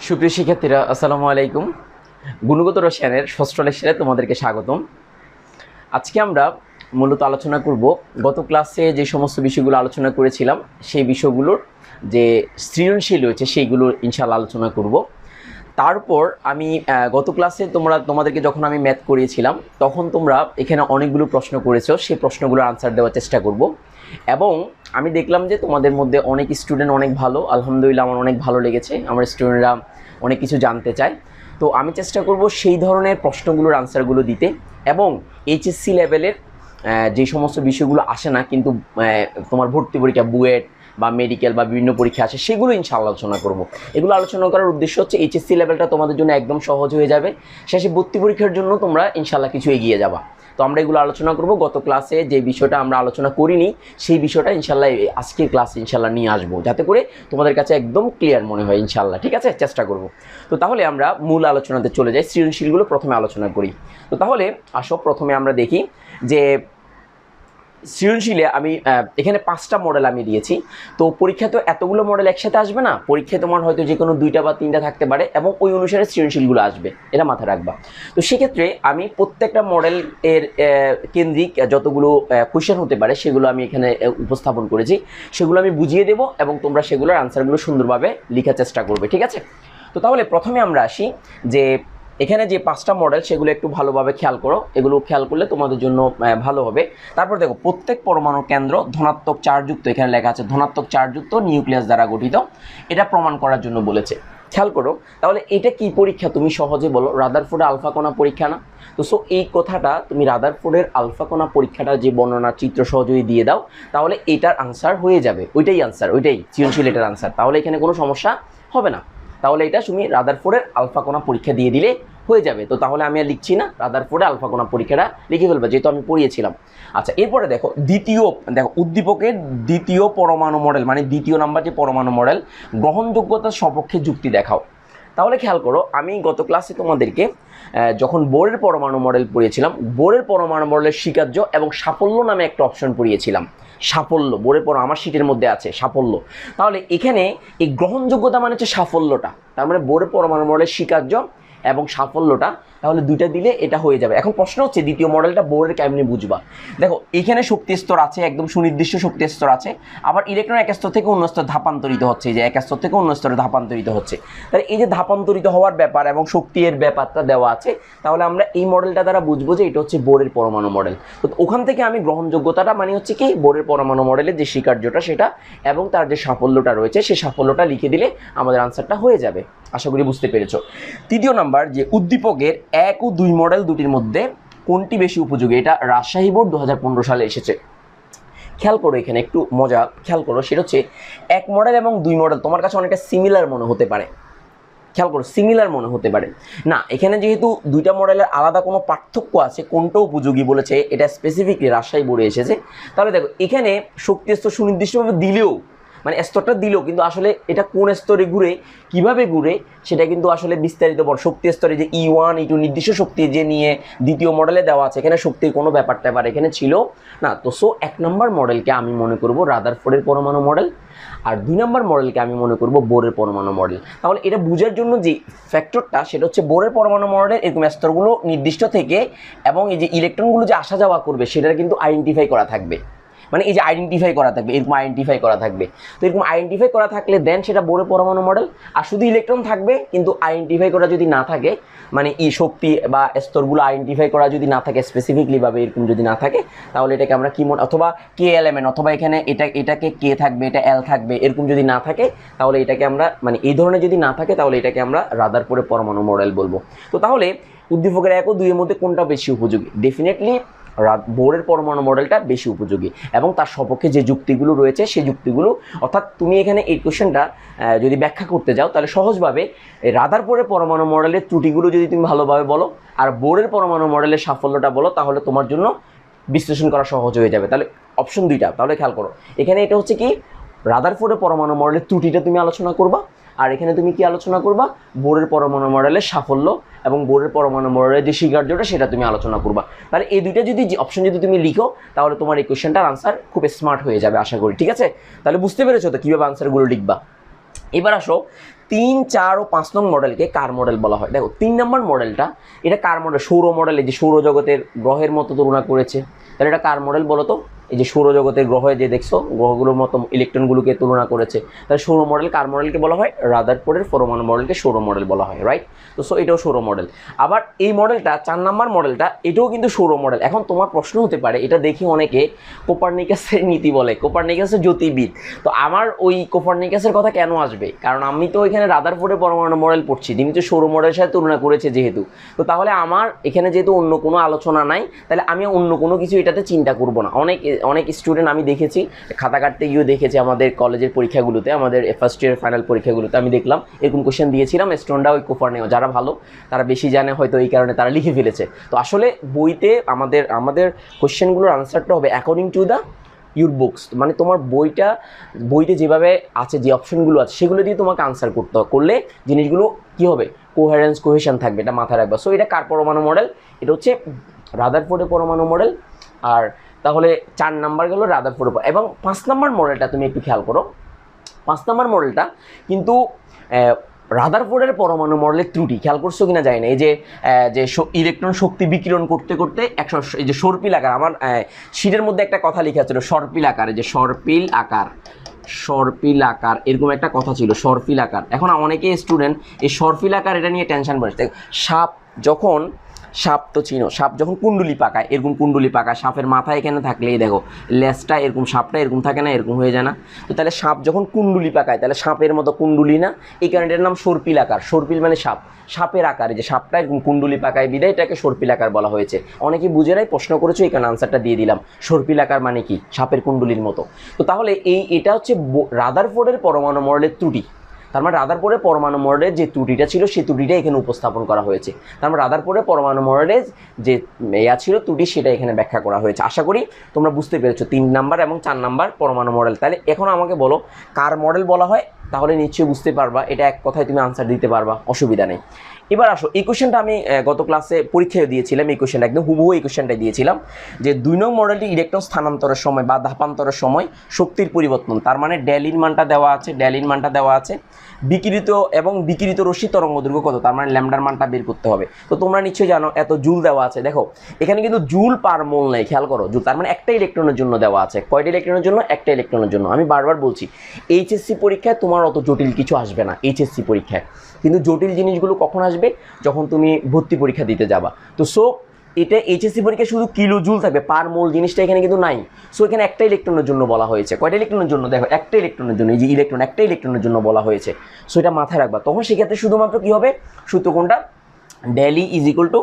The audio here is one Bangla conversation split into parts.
সুপ্রিয় শিক্ষার্থীরা, আসসালামু আলাইকুম। গুণগত রসায়নের ষষ্ঠ লেকচারে তোমাদেরকে স্বাগতম। আজকে আমরা মূলত আলোচনা করব গত ক্লাসে যে সমস্ত বিষয়গুলো আলোচনা করেছিলাম সেই বিষয়গুলোর যে সৃজনশীল রয়েছে সেইগুলো ইনশাআল্লাহ আলোচনা করব। তারপর আমি গত ক্লাসে তোমাদেরকে যখন আমি ম্যাথ করিয়েছিলাম তখন তোমরা এখানে অনেকগুলো প্রশ্ন করেছো, সেই প্রশ্নগুলোর আনসার দেওয়ার চেষ্টা করব। এবং আমি দেখলাম যে তোমাদের মধ্যে অনেক স্টুডেন্ট অনেক ভালো, আলহামদুলিল্লাহ আমার অনেক ভালো লেগেছে, আমার স্টুডেন্টরা অনেক কিছু জানতে চায়। তো আমি চেষ্টা করব সেই ধরনের প্রশ্নগুলোর আনসারগুলো দিতে, এবং এইচএসসি লেভেলের যে সমস্ত বিষয়গুলো আসে না কিন্তু তোমার ভর্তি পরীক্ষা, বুয়েট বা মেডিকেল বা বিভিন্ন পরীক্ষা আসে, সেগুলো ইনশাআল্লাহ আলোচনা করব। এগুলো আলোচনা করার উদ্দেশ্য হচ্ছে এইচএসসি লেভেলটা তোমাদের জন্য একদম সহজ হয়ে যাবে, শেষে ভর্তি পরীক্ষার জন্য তোমরা ইনশাআল্লাহ কিছু এগিয়ে যাবা। তো আমরা এগুলো আলোচনা করব। গত ক্লাসে যে বিষয়টা আমরা আলোচনা করিনি সেই বিষয়টা ইনশাআল্লাহ আজকের ক্লাসে ইনশাআল্লাহ নিয়ে আসবো, যাতে করে তোমাদের কাছে একদম ক্লিয়ার মনে হয় ইনশাআল্লাহ। ঠিক আছে, চেষ্টা করব। তো তাহলে আমরা মূল আলোচনাতে চলে যাই, সৃজনশীলগুলো প্রথমে আলোচনা করি। তো তাহলে আসো, প্রথমে আমরা দেখি যে সৃজনশীলে আমি এখানে 5টা মডেল আমি দিয়েছি। তো পরীক্ষা তো এতগুলো মডেল একসাথে আসবে না, পরীক্ষায় তোমার হয়তো যে কোনো 2টা বা 3টা থাকতে পারে, এবং ওই অনুসারে সৃজনশীলগুলো আসবে, এটা মাথায় রাখবা। তো সেক্ষেত্রে আমি প্রত্যেকটা মডেল এর কেন্দ্রিক যতগুলো কোয়েশ্চেন হতে পারে সেগুলো আমি এখানে উপস্থাপন করেছি, সেগুলো আমি বুঝিয়ে দেবো এবং তোমরা সেগুলোর আনসারগুলো সুন্দরভাবে লেখার চেষ্টা করবে। ঠিক আছে, তো তাহলে প্রথমে আমরা আসি যে এখানে যে 5টা মডেল সেগুলো একটু ভালোভাবে খেয়াল করো, এগুলো খেয়াল করলে তোমাদের জন্য ভালো হবে। তারপর দেখো, প্রত্যেক পরমাণু কেন্দ্র ধনাত্মক চার্জযুক্ত, এখানে লেখা আছে ধনাত্মক চার্জযুক্ত নিউক্লিয়াস দ্বারা গঠিত, এটা প্রমাণ করার জন্য বলেছে। খেয়াল করো, তাহলে এটা কি পরীক্ষা তুমি সহজে বলো? রাদারফোর্ডের আলফা কণা পরীক্ষা না? তো সো এই কথাটা তুমি রাদারফোর্ডের আলফা কণা পরীক্ষাটা যে বর্ণনা চিত্র সহজেই দিয়ে দাও, তাহলে এটার আনসার হয়ে যাবে, ওইটাই আনসার, ওইটাই সৃজনশীল এটার আনসার, তাহলে এখানে কোনো সমস্যা হবে না। তাহলে এটা তুমি রাদারফোর্ডের আলফা কণা পরীক্ষা দিয়ে দিলে হয়ে যাবে। তো তাহলে আমি আর লিখছি না, রাদারফোর্ডের আলফা কণা পরীক্ষাটা লিখে ফেলবে, যেহেতু আমি পড়িয়েছিলাম। আচ্ছা, এরপরে দেখো দেখো উদ্দীপকের দ্বিতীয় পরমাণু মডেল, মানে দ্বিতীয় নাম্বার যে পরমাণু মডেল, গ্রহণযোগ্যতার সপক্ষে যুক্তি দেখাও। তাহলে খেয়াল করো, আমি গত ক্লাসে তোমাদেরকে যখন বোরের পরমাণু মডেল পড়িয়েছিলাম, বোরের পরমাণু মডেলের স্বীকার্য এবং সাফল্য নামে একটা অপশন পড়িয়েছিলাম। সাফল্য, বোরের পর আমার শীটের মধ্যে আছে সাফল্য। তাহলে এখানে এই গ্রহণযোগ্যতা মানে হচ্ছে সাফল্যটা, তার মানে বোরের পরমাণু মডেলের স্বীকার্য এবং সাফল্যটা, তাহলে দুইটা দিলে এটা হয়ে যাবে। এখন প্রশ্ন হচ্ছে দ্বিতীয় মডেলটা বোরের কেমনি বুঝবা। দেখো এখানে শক্তি স্তর আছে, একদম সুনির্দিষ্ট শক্তি স্তর আছে, আবার ইলেকট্রন এক স্তর থেকে অন্য স্তর ধাপান্তরিত হচ্ছে, যে এক স্তর থেকে অন্য স্তরে ধাপান্তরিত হচ্ছে। তাহলে এই যে ধাপান্তরিত হওয়ার ব্যাপার এবং শক্তির ব্যাপারটা দেওয়া আছে, তাহলে আমরা এই মডেলটা দ্বারা বুঝবো যে এটা হচ্ছে বোরের পরমাণু মডেল। তো ওখান থেকে আমি গ্রহণযোগ্যতাটা মানে হচ্ছে কি, বোরের পরমাণু মডেলের যে স্বীকার্যটা সেটা এবং তার যে সাফল্যটা রয়েছে সেই সাফল্যটা লিখে দিলে আমাদের আনসারটা হয়ে যাবে। আশা করি বুঝতে পেরেছো। তৃতীয় নাম্বার, যে উদ্দীপকের 1 ও 2 মডেল দুটির মধ্যে কোনটি বেশি উপযোগী, এটা রাজশাহী বোর্ড 2015 সালে এসেছে। খেয়াল করো, এখানে একটু মজা খেয়াল করো, সেটা হচ্ছে 1 মডেল এবং 2 মডেল তোমার কাছে অনেকটা সিমিলার মনে হতে পারে। খেয়াল করো, সিমিলার মনে হতে পারে না, এখানে যেহেতু 2টা মডেলের আলাদা কোনো পার্থক্য আছে, কোনটা উপযোগী বলেছে এটা স্পেসিফিকলি রাজশাহী বোর্ডে এসেছে। তাহলে দেখো এখানে শক্তি স্তর সুনির্দিষ্টভাবে দিলেও, মানে স্তরটা দিলেও, কিন্তু আসলে এটা কোন স্তরে ঘুরে, কিভাবে ঘুরে, সেটা কিন্তু আসলে বিস্তারিত শক্তি স্তরে যে E1 E2 নির্দিষ্ট শক্তি যে নিয়ে দ্বিতীয় মডেলে দেওয়া আছে, এখানে শক্তির কোনো ব্যাপারটা এখানে ছিল না। তো সো 1 নম্বর মডেলকে আমি মনে করব রাদারফোর্ডের পরমাণু মডেল, আর 2 নম্বর মডেলকে আমি মনে করব বোরের পরমাণু মডেল। তাহলে এটা বোঝার জন্য যে ফ্যাক্টরটা, সেটা হচ্ছে বোরের পরমাণু মডেলের এরকম স্তরগুলো নির্দিষ্ট থেকে, এবং এই যে ইলেকট্রনগুলো যে আসা যাওয়া করবে সেটা কিন্তু আইডেন্টিফাই করা থাকবে, মানে এই যে আইডেন্টিফাই করা থাকবে, এরকম আইডেন্টিফাই করা থাকবে। তো এরকম আইডেন্টিফাই করা থাকলে দেন সেটা বোরের পরমাণু মডেল। আর শুধু ইলেকট্রন থাকবে কিন্তু আইডেন্টিফাই করা যদি না থাকে, মানে এই শক্তি বা স্তরগুলো আইডেন্টিফাই করা যদি না থাকে স্পেসিফিকলিভাবে, এরকম যদি না থাকে, তাহলে এটাকে আমরা কি অথবা কে এলিমেন্ট, অথবা এখানে এটাকে কে থাকবে, এটা এল থাকবে, এরকম যদি না থাকে, তাহলে এটাকে আমরা, মানে এই ধরনের যদি না থাকে, তাহলে এটাকে আমরা রাদারফোর্ডের পরমাণু মডেল বলবো। তো তাহলে উদ্দীপকের 1 ও 2 এর মধ্যে কোনটা বেশি উপযোগী? ডেফিনেটলি বোরের পরমাণু মডেলটা বেশি উপযোগী, এবং তার সপক্ষে যে যুক্তিগুলো রয়েছে সেই যুক্তিগুলো, অর্থাৎ তুমি এখানে এই কোশ্চেনটা যদি ব্যাখ্যা করতে যাও, তাহলে সহজভাবে রাদারফোর্ডের পরমাণু মডেলের ত্রুটিগুলো যদি তুমি ভালোভাবে বলো আর বোরের পরমাণু মডেলের সাফল্যটা বলো, তাহলে তোমার জন্য বিশ্লেষণ করা সহজ হয়ে যাবে। তাহলে অপশন 2টা, তাহলে খেয়াল করো, এখানে এটা হচ্ছে কি, রাদারফোর্ডের পরমাণু মডেলের ত্রুটিটা তুমি আলোচনা করবা, আর এখানে তুমি কি আলোচনা করবা, বোরের পরমাণু মডেলের সাফল্য এবং বোরের পরমাণু মডেলের যে স্বীকার্যটা সেটা তুমি আলোচনা করবা। তাহলে এই দুইটা যদি অপশন যদি তুমি লিখো, তাহলে তোমার এই কোশ্চেনটার আনসার খুব স্মার্ট হয়ে যাবে আশা করি। ঠিক আছে, তাহলে বুঝতে পেরেছো তো কীভাবে আনসারগুলো লিখবা। এবার আসো 3, 4 ও 5 নং মডেলকে কার মডেল বলা হয়? দেখো 3 নম্বর মডেলটা, এটা কার মডেল? সৌর মডেল, এই যে সৌরজগতের গ্রহের মতো তুলনা করেছে, তাহলে এটা কার মডেল বলো তো? এই যে সৌরজগতের গ্রহে যে দেখছো গ্রহগুলোর মতো ইলেকট্রনগুলোকে তুলনা করেছে, তাহলে সৌর মডেল কার মডেলকে বলা হয়? রাদারফোর্ডের পরমাণু মডেলকে সৌর মডেল বলা হয়, রাইট? তো সো এটাও সৌর মডেল। আবার এই মডেলটা 4 নম্বর মডেলটা, এটাও কিন্তু সৌর মডেল। এখন তোমার প্রশ্ন হতে পারে, এটা দেখি অনেকে কোপারনিকাসের নীতি বলে, কোপারনিকাসের জ্যোতির্বিদ, তো আমার ওই কোপারনিকাসের কথা কেন আসবে? কারণ আমি তো এখানে রাদারফোর্ডের পরমাণু মডেল পড়ছি, যিনি তো সৌর মডেলের সাথে তুলনা করেছে যেহেতু, তো তাহলে আমার এখানে যেহেতু অন্য কোনো আলোচনা নাই, তাহলে আমি অন্য কোনো কিছু এটাতে চিন্তা করব না। অনেক স্টুডেন্ট আমি দেখেছি, খাতা কাটতে গিয়েও দেখেছি, আমাদের কলেজের পরীক্ষাগুলোতে, আমাদের ফার্স্ট ইয়ার ফাইনাল পরীক্ষাগুলোতে আমি দেখলাম এরকম কোশ্চেন দিয়েছিলাম, স্টুডেন্টরা ওই কোপারনিকাস, যারা ভালো তারা বেশি জানে হয়তো এই কারণে তারা লিখে ফেলেছে। তো আসলে বইতে আমাদের কোশ্চেনগুলোর আনসারটা হবে according to the your books, মানে তোমার বইতে যেভাবে আছে, যে অপশনগুলো আছে সেগুলো দিয়ে তোমাকে আনসার করলে জিনিসগুলো কী হবে? কোহেরেন্স, কোহেশন থাকবে, এটা মাথায় রাখবা। সো এটা কার পরমাণু মডেল? এটা হচ্ছে রাদারফোর্ডের পরমাণু মডেল। আর তাহলে 4 নাম্বার গেল রাদারফোর্ড, এবং 5 নাম্বার মডেলটা তুমি একটু খেয়াল করো। 5 নাম্বার মডেলটা কিন্তু রাদারফোর্ডের পরমাণু মডেলের ত্রুটি খেয়াল করছো কিনা জানি না। এই যে ইলেকট্রন শক্তি বিকিরণ করতে করতে এই যে সর্পিল আকার, আমার শিটের মধ্যে একটা কথা লেখা ছিল সর্পিল আকার, এই যে সর্পিল আকার এরকম একটা কথা ছিল, সর্পিল আকার। এখন অনেকে স্টুডেন্ট এই সর্পিল আকার এটা নিয়ে টেনশন পড়ছে। সাপ তো চিনো, সাপ যখন কুণ্ডুলি পাকায়, এরকম কুণ্ডুলি পাকায়, সাপের মাথা এখানে থাকলে এই দেখো লেজটা এরকম, সাপটা এরকম থাকে না, এরকম হয়ে যায় না? তো তাহলে সাপ যখন কুণ্ডুলি পাকায়, তাহলে সাপের মতো কুণ্ডুলি না, এই কারণে এটার নাম সর্পিল আকার। সর্পিল মানে সাপের আকার, এই যে সাপটা এরকম কুণ্ডুলি পাকায় বিদায় এটাকে সর্পিল আকার বলা হয়েছে। অনেকে বুঝে নাই, প্রশ্ন করেছো, এই কারণে আনসারটা দিয়ে দিলাম। সর্পিল আকার মানে কি? সাপের কুণ্ডুলির মতো। তো তাহলে এটা হচ্ছে রাদারফোর্ডের পরমাণু মডেলের ত্রুটি। তার মানে রাদারফোর্ডের পরমাণু মডেলের যে ত্রুটিটা ছিল, সেই ত্রুটিটা এখানে উপস্থাপন করা হয়েছে। তার মানে রাদারফোর্ডের পরমাণু মডেলের যে ছিল ত্রুটি, সেটা এখানে ব্যাখ্যা করা হয়েছে। আশা করি তোমরা বুঝতে পেরেছো 3 নাম্বার এবং 4 নাম্বার পরমাণু মডেল। তাহলে এখন আমাকে বলো কার মডেল বলা হয়? তাহলে নিশ্চয়ই বুঝতে পারবা, এটা এক কথায় তুমি আনসার দিতে পারবা, অসুবিধা নেই। এবার আসো, এই কোশ্চেনটা আমি গত ক্লাসে পরীক্ষায় দিয়েছিলাম, এই কোশ্চেনটা একদম হুবহু এই কোশ্চেনটাই দিয়েছিলাম, যে 2 নং মডেলটি ইলেকট্রন স্থানান্তরের সময় বা ধাপান্তরের সময় শক্তির পরিবর্তন, তার মানে ডেলির মানটা দেওয়া আছে, বিকিরিত রশ্মি তরঙ্গ দৈর্ঘ্য কত, তার মানে ল্যামডার মানটা বের করতে হবে। তো তোমরা নিশ্চয়ই জানো এত জুল দেওয়া আছে, দেখো এখানে কিন্তু জুল পার মোল নেই, খেয়াল করো, জুল তার মানে একটা ইলেকট্রনের জন্য দেওয়া আছে। কয়টা ইলেকট্রনের জন্য? একটা ইলেকট্রনের জন্য। আমি বারবার বলছি, এইচএসসি পরীক্ষায় তোমার অত জটিল কিছু আসবে না এইচএসসি পরীক্ষায়, কিন্তু জটিল জিনিসগুলো কখন আসবে? যখন তুমি ভর্তি পরীক্ষা দিতে যাবা। তো সো এটা এইচএসসি পরীক্ষায় শুধু কিলো জুল থাকবে, পার মোল জিনিসটা এখানে কিন্তু নাই। সো এখানে একটা ইলেকট্রনের জন্য বলা হয়েছে। কয়টা ইলেকট্রনের জন্য? দেখো একটা ইলেকট্রনের জন্য, এই যে ইলেকট্রন একটা ইলেকট্রনের জন্য বলা হয়েছে। সো এটা মাথায় রাখবা। তখন সেক্ষেত্রে শুধুমাত্র কী হবে? সূত্র কোনটা? Del E is equal to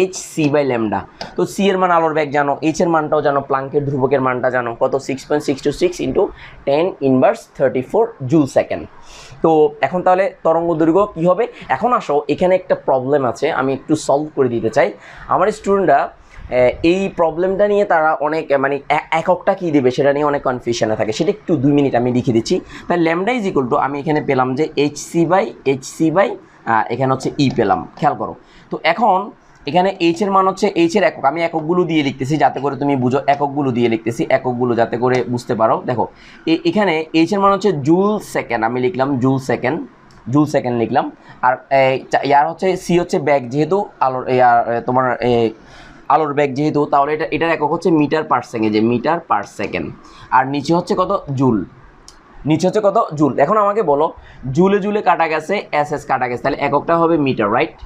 hc/λ। তো সি এর মান আলোর বেগ জানো, এইচ এর মানটাও জানো, প্লাঙ্কের ধ্রুবকের মানটা জানো, কত? 6.626 ইন্টু 10⁻34 জুল সেকেন্ড। তো এখন তাহলে তরঙ্গ দৈর্ঘ্য কী হবে? এখন আসো, এখানে একটা প্রবলেম আছে, আমি একটু সলভ করে দিতে চাই। আমার স্টুডেন্টরা এই প্রবলেমটা নিয়ে তারা অনেক মানে এককটা কী দেবে সেটা নিয়ে অনেক কনফিউশনে থাকে, সেটা একটু 2 মিনিট আমি লিখে দিচ্ছি। তাই ল্যামডা ইজ ইকুয়াল টু, আমি এখানে পেলাম যে hc/hc/ এখানে হচ্ছে ই পেলাম, খেয়াল করো। তো এখন এখানে এইচ এর মান হচ্ছে, এইচ এর একক আমি এককগুলো দিয়ে লিখতেছি যাতে করে তুমি বুঝো, এককগুলো দিয়ে লিখতেছি, এককগুলো যাতে করে বুঝতে পারো। দেখো এখানে এইচ এর মান হচ্ছে জুল সেকেন্ড, আমি লিখলাম জুল সেকেন্ড লিখলাম। আর ইয়ার হচ্ছে সি হচ্ছে ব্যাগ, যেহেতু তোমার আলোর বেগ যেহেতু, তাহলে এটার একক হচ্ছে মিটার পার সেকেন্ড, যে মিটার পার সেকেন্ড। আর নিচে হচ্ছে কত? জুল। এখন আমাকে বলো, জুলে কাটা গেছে, এস কাটা গেছে, তাহলে এককটা হবে মিটার, রাইট?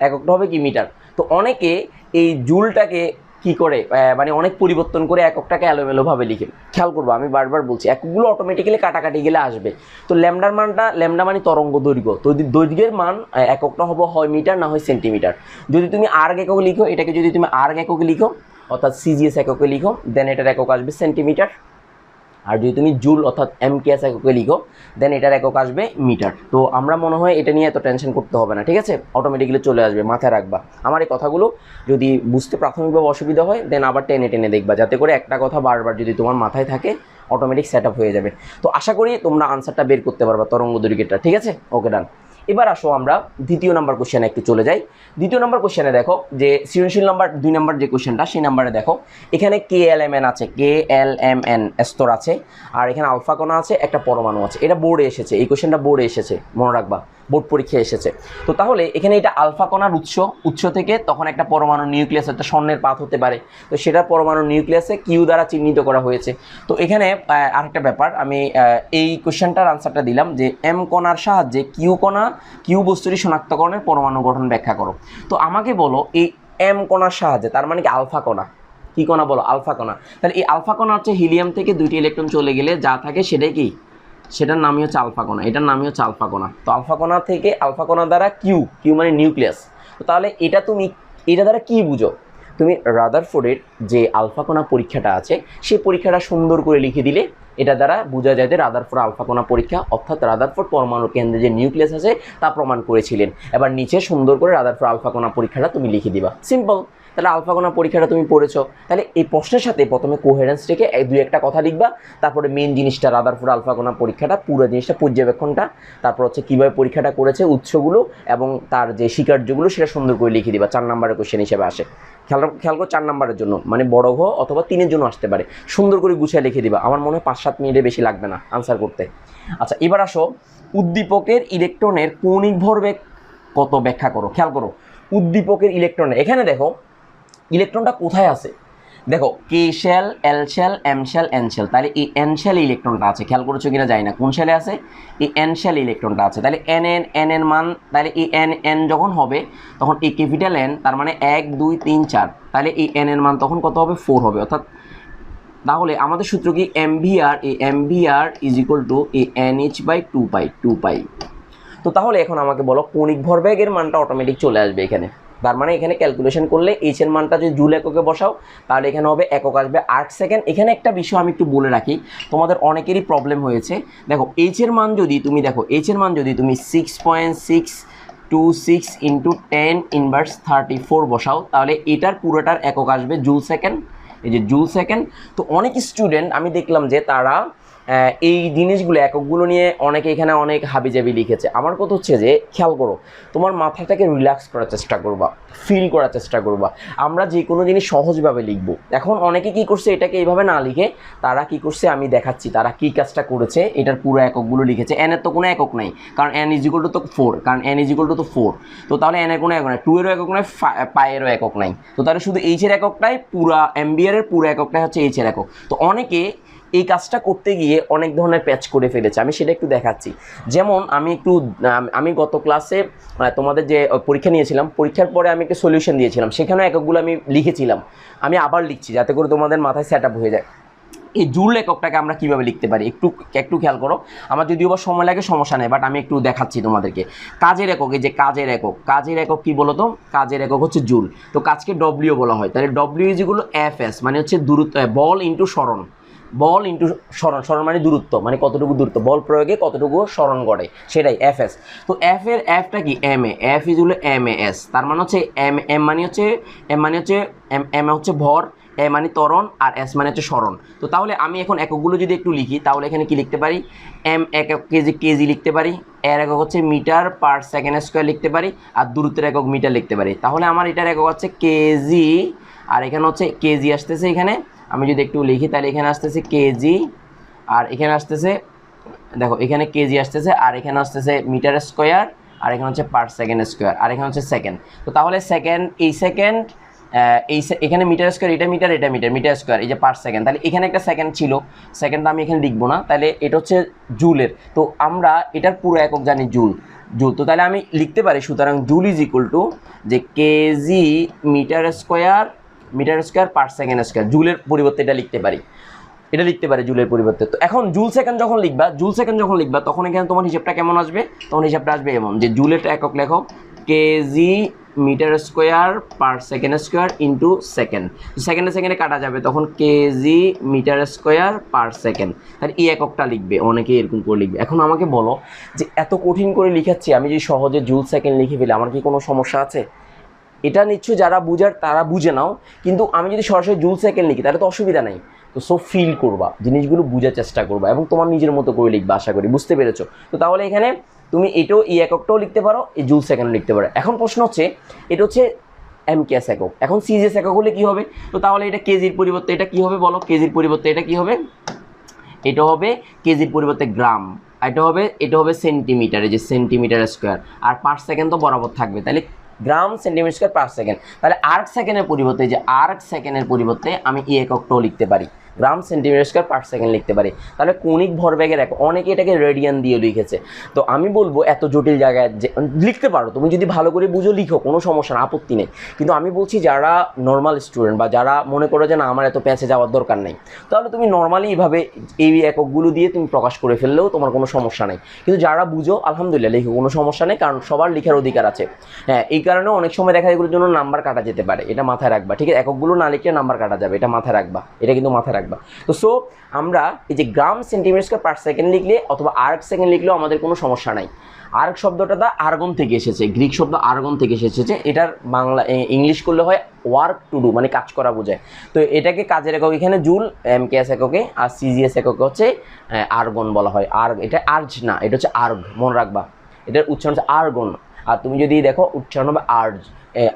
এককটা হবে কি? মিটার। তো অনেকে এই জুলটাকে কি করে, মানে অনেক পরিবর্তন করে এককটাকে এলোমেলোভাবে লিখে। খেয়াল করবো, আমি বারবার বলছি, এককগুলো অটোমেটিক্যালি কাটাকাটি গেলে আসবে। তো ল্যামডার মানটা, ল্যামডা মানে তরঙ্গ দৈর্ঘ্য, তো দৈর্ঘ্যের মান এককটা হবে হয় মিটার না হয় সেন্টিমিটার। যদি তুমি আর্গ এককে লিখো, এটাকে যদি তুমি আর্গ এককে লিখো, অর্থাৎ সিজিএস এককে লিখো, দেন এটার একক আসবে সেন্টিমিটার। আর যদি তুমি জুল অর্থাৎ এমকেএস এককে লিখো, দেন এটার একক আসবে মিটার। তো আমরা মনে হয় এটা নিয়ে এত টেনশন করতে হবে না, ঠিক আছে? অটোমেটিক্যালি চলে আসবে, মাথায় রাখবা। আমার এই কথাগুলো যদি বুঝতে প্রাথমিকভাবে অসুবিধা হয়, দেন আবার টেনে দেখবা, যাতে করে একটা কথা বারবার যদি তোমার মাথায় থাকে, অটোমেটিক সেট আপ হয়ে যাবে। তো আশা করি তোমরা আনসারটা বের করতে পারবা তরঙ্গ দৈর্ঘ্যটা, ঠিক আছে? ওকে, ডান। এবার আসো আমরা দ্বিতীয় নাম্বার কোশ্চেনে একটু চলে যাই। দ্বিতীয় নাম্বার কোশ্চেনে দেখো যে সৃজনশীল নাম্বার 2 নাম্বার যে কোশ্চেনটা, সেই নাম্বারে দেখো এখানে KLMN আছে, KLMN স্তর আছে, আর এখানে আলফা কণা আছে, একটা পরমাণু আছে। এটা বোর্ডে এসেছে, এই কোশ্চেনটা বোর্ডে এসেছে, মনে রাখবা, বোর্ড পরীক্ষায় এসেছে। তো তাহলে এখানে এটা আলফা কণার উৎস থেকে তখন একটা পরমাণু নিউক্লিয়াস, একটা স্বর্ণের পাত হতে পারে, তো সেটা পরমাণু নিউক্লিয়াসে কিউ দ্বারা চিহ্নিত করা হয়েছে। তো এখানে আরেকটা ব্যাপার, আমি এই কোশ্চেনটার আনসারটা দিলাম যে এম কণার সাহায্যে কিউ বস্তুটি শনাক্তকরণের পরমাণু গঠন ব্যাখ্যা করো। তো আমাকে বলো এই এম কণার সাহায্যে, তার মানে কি আলফা কণা, কি কণা বলো, আলফা কণা। তাহলে এই আলফা কণা হচ্ছে হিলিয়াম থেকে 2টি ইলেকট্রন চলে গেলে যা থাকে সেটাই কি, সেটার নামই হচ্ছে আলফা কণা, এটার নামই হচ্ছে আলফা কণা। তো আলফা কণা থেকে, আলফা কণা দ্বারা কিউ মানে নিউক্লিয়াস। তো তাহলে এটা দ্বারা কি বুঝো, তুমি রাদারফোর্ডের যে আলফা কণা পরীক্ষাটা আছে সেই পরীক্ষাটা সুন্দর করে লিখে দিলে এটা দ্বারা বোঝা যায় যে রাদারফোর্ড আলফা কণা পরীক্ষা, অর্থাৎ রাদারফোর্ড পরমাণু কেন্দ্রে যে নিউক্লিয়াস আছে তা প্রমাণ করেছিলেন। এবার নিচে সুন্দর করে রাদারফোর্ড আলফা কণা পরীক্ষাটা তুমি লিখে দিবা, সিম্পল। তাহলে আলফা কণা পরীক্ষাটা তুমি পড়েছো। তাহলে এই প্রশ্নের সাথে প্রথমে কোহেরেন্স রেখে 2-1টা কথা লিখবা, তারপরে মেন জিনিসটা রাদারফোর্ড আলফা কণা পরীক্ষাটা, পুরো জিনিসটা পর্যবেক্ষণটা, তারপর হচ্ছে কীভাবে পরীক্ষাটা করেছে, উৎসগুলো এবং তার যে স্বীকার্যগুলো সেটা সুন্দর করে লিখে দিবা। 4 নম্বরের কোশ্চেন হিসেবে আসে, খেয়াল করো 4 নম্বরের জন্য, মানে বড় ঘ অথবা 3-এর জন্য আসতে পারে। সুন্দর করে গুছিয়ে লিখে দিবা, আমার মনে হয় 5-7 মিনিটে বেশি লাগবে না আনসার করতে। আচ্ছা, এবার আসো উদ্দীপকের ইলেকট্রনের কৌণিক ভরবেগ কত ব্যাখ্যা করো। খেয়াল করো উদ্দীপকের ইলেকট্রনের, এখানে দেখো ইলেকট্রনটা কোথায় আছে, দেখো K shell, L shell, M shell, N shell. তাহলে এই এন শেল ইলেকট্রনটা আছে, খেয়াল করেছো কিনা জানি না, কোন শেলে আছে, এই এন শেল ইলেকট্রনটা আছে। তাহলে এন এর মান, তাহলে এই এন যখন হবে তখন এই ক্যাপিটাল এন, তার মানে 1 2 3 4, তাহলে এই এন এর মান তখন কত হবে, 4 হবে। অর্থাৎ তাহলে আমাদের সূত্র কি, এমভিআর, এই এমভিআর ইজ ইকুয়াল টু এই NH/2 পাই। তো তাহলে এখন আমাকে বলো কৌণিক ভরবেগের মানটা অটোমেটিক চলে আসবে এখানে। তার মানে এখানে ক্যালকুলেশন করলে এইচ এর মানটা যদি জুল এককে বসাও তাহলে এখানে হবে একক আসবে 8 সেকেন্ড। এখানে একটা বিষয় আমি একটু বলে রাখি, তোমাদের অনেকেরই প্রবলেম হয়েছে। দেখো এইচ এর মান যদি তুমি 6.626 ইন্টু 10⁻34 বসাও, তাহলে এটার পুরোটার একক আসবে জুল সেকেন্ড, এই যে জুল সেকেন্ড। তো অনেক স্টুডেন্ট আমি দেখলাম যে তারা এই জিনিসগুলো এককগুলো নিয়ে অনেকে এখানে অনেক হাবিজাবি লিখেছে। আমার কথা হচ্ছে যে খেয়াল করো, তোমার মাথাটাকে রিল্যাক্স করার চেষ্টা করবা, ফিল করার চেষ্টা করবা। আমরা যে কোনো জিনিস সহজভাবে লিখবো। এখন অনেকে কি করছে, এটাকে এইভাবে না লিখে তারা কি করছে আমি দেখাচ্ছি তারা কি কাজটা করেছে। এটার পুরো এককগুলো লিখেছে, এন এর তো কোনো একক নাই, কারণ n = তো 4, কারণ n = তো 4। তো তাহলে n এর কোনো একক নাই, 2 এরও একক নাই, পাইয়েরও একক নাই। তো তাহলে শুধু এইচ এর এককটাই, পুরা এমবিআর এর পুরো এককটাই হচ্ছে এইচ এর একক। তো অনেকে এই কাজটা করতে গিয়ে অনেক ধরনের প্যাচ করে ফেলেছে, আমি সেটা একটু দেখাচ্ছি। যেমন আমি গত ক্লাসে তোমাদের যে পরীক্ষা নিয়েছিলাম, পরীক্ষার পরে আমি একটা সলিউশন দিয়েছিলাম, সেখানে এককগুলো আমি লিখেছিলাম, আমি আবার লিখছি যাতে করে তোমাদের মাথায় সেট আপ হয়ে যায়। এই জুল এককটাকে আমরা কীভাবে লিখতে পারি একটু খেয়াল করো। আমার যদিও বা সময় লাগে সমস্যা নেই, বাট আমি একটু দেখাচ্ছি তোমাদেরকে। কাজের একক, এই যে কাজের একক কি বলো তো, কাজের একক হচ্ছে জুল। তো কাজকে ডব্লিউ বলা হয়, তাহলে ডব্লিউ যেগুলো FS মানে হচ্ছে দূরত্ব, বল ইন্টু সরণ, বল ইন্টু সরণ মানে দূরত্ব, মানে কতটুকু দূরত্ব বল প্রয়োগে কতটুকু সরণ ঘটে, সেটাই FS। তো এফটা কি MA, F = MAS। তার মানে হচ্ছে এম মানে হচ্ছে ভর, এ মানে ত্বরণ, আর এস মানে হচ্ছে সরণ। তো তাহলে আমি এখন এককগুলো যদি একটু লিখি, তাহলে এখানে কি লিখতে পারি, এম একক কেজি লিখতে পারি, এর একক হচ্ছে মিটার/সেকেন্ড² লিখতে পারি, আর দূরত্বের একক মিটার লিখতে পারি। তাহলে আমার এটার একক হচ্ছে কেজি, আর এখানে হচ্ছে কেজি আসতেছে। এখানে আমি যদি একটু লিখি তাহলে এখানে আসতেছে কেজি, আর এখানে আসতেছে, দেখো এখানে কেজি আসতেছে, আর এখানে আসতেছে মিটার², আর এখানে হচ্ছে %/সেকেন্ড², আর এখানে হচ্ছে সেকেন্ড। তো তাহলে সেকেন্ড, এই সেকেন্ড, এখানে মিটার², এটা মিটার², এই যে %/সেকেন্ড। তাহলে এখানে একটা সেকেন্ড ছিল, সেকেন্ডটা আমি এখানে লিখবো না, তাহলে এটা হচ্ছে জুলের। তো আমরা এটার পুরো একক জানি জুল। তো তাহলে আমি লিখতে পারি, সুতরাং জুল ইজ ইকুয়াল টু যে কেজি মিটার²/সেকেন্ড²। জুলের পরিবর্তে এটা লিখতে পারি, জুলের পরিবর্তে। তো এখন জুল সেকেন্ড যখন লিখবা তখন এখানে তোমার হিসাবটা কেমন আসবে, তখন হিসাবটা আসবে এমন যে জুলের একক লেখো কেজি মিটার²/সেকেন্ড² ইন্টু সেকেন্ড। সেকেন্ডে কাটা যাবে, তখন কেজি মিটার²/সেকেন্ড। তাহলে এই এককটা লিখবে, অনেকে এরকম করে লিখবে। এখন আমাকে বলো যে এত কঠিন করে লিখাচ্ছি, আমি যদি সহজে জুল সেকেন্ড লিখে ফেলি আমার কি কোনো সমস্যা আছে? এটা নিশ্চয়ই যারা বুঝার তারা বুঝে নাও, কিন্তু আমি যদি সরাসরি জুল সেকেন্ড লিখি তাহলে তো অসুবিধা নেই। তো ফিল করবা, জিনিসগুলো বোঝার চেষ্টা করবা এবং তোমার নিজের মতো করে লিখবা, আশা করি বুঝতে পেরেছো। তো তাহলে এখানে তুমি এটাও এই এককটাও লিখতে পারো, এই জুল সেকেন্ড লিখতে পারো। এখন প্রশ্ন হচ্ছে এটা হচ্ছে এমকেএস একক, এখন সিজিএস একক হলে কী হবে? তো তাহলে এটা কেজির পরিবর্তে এটা কী হবে বলো? কেজির পরিবর্তে এটা কী হবে? এটা হবে কেজির পরিবর্তে গ্রাম, এটা হবে সেন্টিমিটার, এই যে সেন্টিমিটার স্কোয়ার, আর পার সেকেন্ড তো বরাবর থাকবে, তাহলে গ্রাম সেন্টিমিটার স্কোয়ার পার সেকেন্ড। তাহলে আর্ক সেকেন্ডের পরিবর্তে, যে আর্ক সেকেন্ডের পরিবর্তে আমি এই এককটাও লিখতে পারি, গ্রাম সেন্টিমিটার স্কোয়ার পার সেকেন্ড লিখতে পারি। তাহলে কৌণিক ভরবেগের এক, অনেকে এটাকে রেডিয়ান দিয়ে লিখেছে। তো আমি বলবো এত জটিল জায়গায় যে লিখতে পারো, তুমি যদি ভালো করে বুঝো লিখো, কোনো সমস্যা না, আপত্তি নেই। কিন্তু আমি বলছি যারা নর্মাল স্টুডেন্ট বা যারা মনে করো যে না আমার এত প্যাচে যাওয়ার দরকার নেই, তাহলে তুমি নর্মালি এইভাবে এই এককগুলো দিয়ে তুমি প্রকাশ করে ফেললেও তোমার কোনো সমস্যা নেই। কিন্তু যারা বুঝো আলহামদুলিল্লাহ লিখো, কোনো সমস্যা নেই, কারণ সবার লেখার অধিকার আছে। হ্যাঁ, এই কারণে অনেক সময় দেখা যায় এগুলোর জন্য নাম্বার কাটা যেতে পারে, এটা মাথায় রাখবা, ঠিক আছে? এককগুলো না লিখলে নাম্বার কাটা যাবে, এটা মাথায় রাখবা, এটা কিন্তু মাথায় রাখবা। তো সো আমরা এই যে গ্রাম সেন্টিমিটার স্কোয়ার পার সেকেন্ড লিখলে অথবা আর্ক সেকেন্ড লিখলেও আমাদের কোনো সমস্যা নাই। আর্ক শব্দটা দা আর্গন থেকে এসেছে, গ্রিক শব্দ আর্গন থেকে এসেছে, এটার বাংলা ইংলিশ করলে হয় ওয়ার্ক টু ডু, মানে কাজ করা বোঝায়। তো এটাকে কাজের একক এখানে জুল, এমকেএস এককে, আর সিজিএস এককে হচ্ছে আর্গন বলা হয়। এটা আর্জ না, এটা হচ্ছে আর্গ, মনে রাখবা, এটার উচ্চারণ হচ্ছে আর্গন। আর তুমি যদি দেখো উচ্চারণ হবে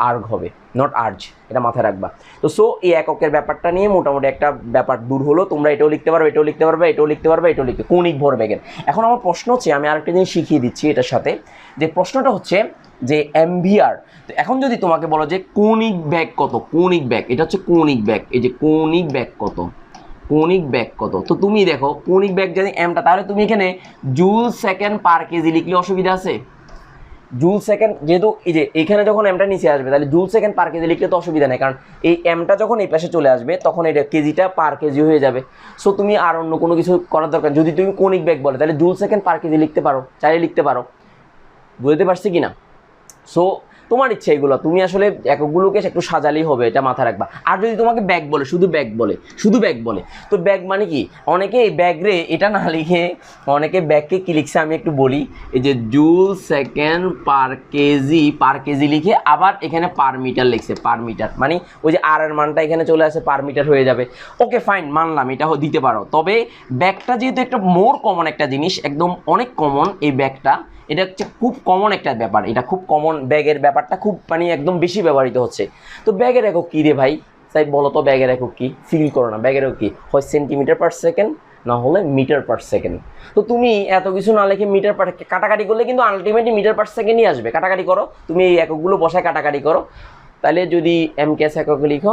আর্গ হবে, নট আর্জ, এটা মাথায় রাখবা। তো সো এই এককের ব্যাপারটা নিয়ে মোটামুটি একটা ব্যাপার দূর হলো। তোমরা এটাও লিখতে পারবে, এটাও লিখতে পারবে, এটাও লিখতে পারবে, এটাও লিখতে, কৌণিক ভরবেগের। এখন আমার প্রশ্ন হচ্ছে, আমি আরেকটা জিনিস শিখিয়ে দিচ্ছি এটার সাথে, যে প্রশ্নটা হচ্ছে যে এমভিআর। তো এখন যদি তোমাকে বলো যে কৌণিক বেগ কত, কৌণিক বেগ, এটা হচ্ছে কৌণিক বেগ, এই যে কৌণিক বেগ কত, কৌণিক বেগ কত, তো তুমি দেখো কৌণিক বেগ যদি এমটা, তাহলে তুমি এখানে জুল সেকেন্ড পার কেজি লিখলে অসুবিধা আছে? জুল সেকেন্ড, যেহেতু এই যে এখানে যখন এমটা নিচে আসবে, তাহলে জুল সেকেন্ড পার কেজি লিখলে তো অসুবিধা নেই, কারণ এই এমটা যখন এই পাশে চলে আসবে তখন এটা কেজিটা পার কেজি হয়ে যাবে। সো তুমি আর অন্য কোনো কিছু করার দরকার, যদি তুমি কৌণিক বেগ বলে তাহলে জুল সেকেন্ড পার কেজি লিখতে পারো, চাইলে লিখতে পারো। বুঝতে পারছি কি না? সো তোমার ইচ্ছা এগুলো, তুমি আসলে এককগুলোকে একটু সাজালেই হবে, এটা মাথায় রাখবা। আর যদি তোমাকে ব্যাগ বলে, শুধু ব্যাগ বলে, তো ব্যাগ মানে কি, অনেকে এই ব্যাগ রে এটা না লিখে অনেকে ব্যাগকে কি লিখছে আমি একটু বলি, এই যে জুল সেকেন্ড পার কেজি লিখে আবার এখানে পার মিটার লিখছে, পার মিটার মানে ওই যে আর এর মানটা এখানে চলে আসে, পার মিটার হয়ে যাবে। ওকে ফাইন, মানলাম, এটা দিতে পারো। তবে ব্যাগটা যেহেতু একটা মোর কমন একটা জিনিস, একদম অনেক কমন এই ব্যাগটা, এটা হচ্ছে খুব কমন একটা ব্যাপার, এটা খুব কমন, ব্যাগের ব্যাপারটা খুব মানে একদম বেশি ব্যবহৃত হচ্ছে। তো ব্যাগের একক কী রে ভাই? তাই বলো তো ব্যাগের একক কী? ফিল করো না, ব্যাগের একক কী হয়? সেন্টিমিটার পার সেকেন্ড, না হলে মিটার পার সেকেন্ড। তো তুমি এত কিছু না লিখে মিটার পার, কাটাকাটি করলে কিন্তু আলটিমেটলি মিটার পার সেকেন্ডই আসবে। কাটাকাটি করো, তুমি এই এককগুলো বসায় কাটাকাটি করো, তাহলে যদি এমকেএস এককে লিখো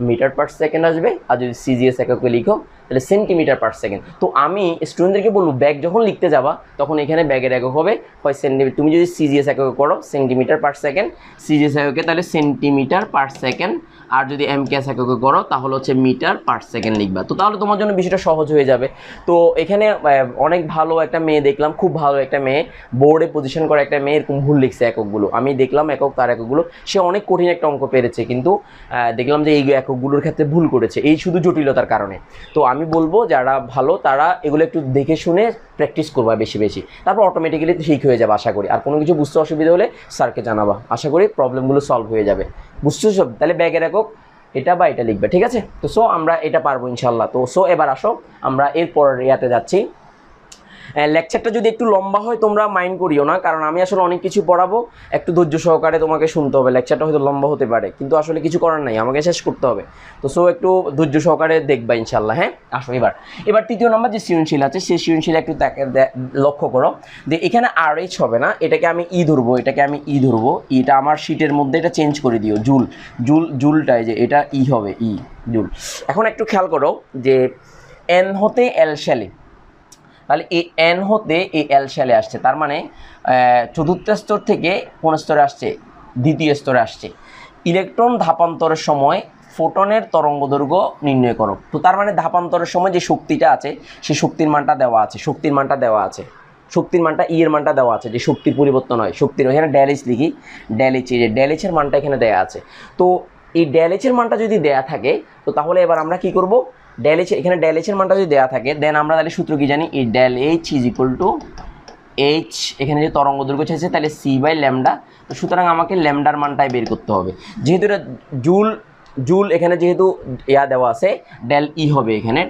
মিটার পার সেকেন্ড আসবে, আর যদি সিজিএস এককে লিখো তাহলে সেন্টিমিটার পার সেকেন্ড। তো আমি স্টুডেন্টদেরকে বলবো ব্যাগ যখন লিখতে যাবা তখন এখানে ব্যাগের একক হবে হয় সেন্টিমিটার, তুমি যদি সিজিএস এককে করো সেন্টিমিটার পার সেকেন্ড, সিজিএস এককে তাহলে সেন্টিমিটার পার সেকেন্ড, আর যদি এমকেএস এককে করো তাহলে হচ্ছে মিটার পার সেকেন্ড লিখবা। তো তাহলে তোমার জন্য বিষয়টা সহজ হয়ে যাবে। তো এখানে অনেক ভালো একটা মেয়ে দেখলাম, খুব ভালো একটা মেয়ে, বোর্ডে পজিশন করা একটা মেয়ে, এরকম ভুল লিখছে এককগুলো, আমি দেখলাম একক তার এককগুলো, সে অনেক কঠিন একটা অঙ্ক পেরেছে, কিন্তু দেখলাম যে এই এককগুলোর ক্ষেত্রে ভুল করেছে, এই শুধু জটিলতার কারণে। তো আমি বলবো যারা ভালো তারা এগুলো একটু দেখে শুনে প্র্যাকটিস করবা বেশি বেশি, তারপর অটোমেটিক্যালি ঠিক হয়ে যাবে আশা করি। আর কোনো কিছু বুঝতে অসুবিধা হলে স্যারকে জানাবা, আশা করি প্রবলেমগুলো সলভ হয়ে যাবে। বুঝছো সব? তাহলে ব্যাগের একক এটা বা এটা লিখবে, ঠিক আছে? তো সো আমরা এটা পারবো ইনশাল্লাহ। তো সো এবার আসো আমরা এরপর ইয়াতে যাচ্ছি। লেকচারটা যদি একটু লম্বা হয় তোমরা মাইন্ড করিও না, কারণ আমি আসলে অনেক কিছু পড়াবো, একটু ধৈর্য সহকারে তোমাকে শুনতে হবে। লেকচারটা হয়তো লম্বা হতে পারে, কিন্তু আসলে কিছু করার নাই, আমাকে শেষ করতে হবে। তো সো একটু ধৈর্য সহকারে দেখবা ইনশাল্লাহ। হ্যাঁ, আসো এবার তৃতীয় নম্বর যে সৃজনশীল আছে সেই সৃজনশীল একটু লক্ষ্য করো যে এখানে RH হবে না, এটাকে আমি ধরবো, এটা আমার শিটের মধ্যে এটা চেঞ্জ করে দিও, জুলটাই যে এটা হবে জুল। এখন একটু খেয়াল করো যে N হতে L শ্যালে, তাহলে এই N হতে এই L শ্যালে আসছে, তার মানে চতুর্থ স্তর থেকে কোন স্তরে আসছে? দ্বিতীয় স্তরে আসছে। ইলেকট্রন ধাপান্তরের সময় ফোটনের তরঙ্গ দৈর্ঘ্য নির্ণয় করো। তো তার মানে ধাপান্তরের সময় যে শক্তিটা আছে সেই শক্তির মানটা দেওয়া আছে, শক্তির মানটা এর মানটা দেওয়া আছে, যে শক্তির পরিবর্তন হয়, শক্তির এখানে ড্যালিচ লিখি, ড্যালিচের মানটা এখানে দেওয়া আছে। তো এই ড্যালিচের মানটা যদি দেয়া থাকে তো তাহলে এবার আমরা কি করব? এখানে ড্যালিচের মানটা যদি দেওয়া থাকে দেন আমরা তাহলে সূত্র কি জানি? এই del H is equal to h, এখানে যে তরঙ্গ দৈর্ঘ্য চাইছে তাহলে সি বাই ল্যামডা। তো সুতরাং আমাকে ল্যামডার মানটাই বের করতে হবে, যেহেতু এটা জুল এখানে যেহেতু দেওয়া আছে, ডেল ই হবে, এখানে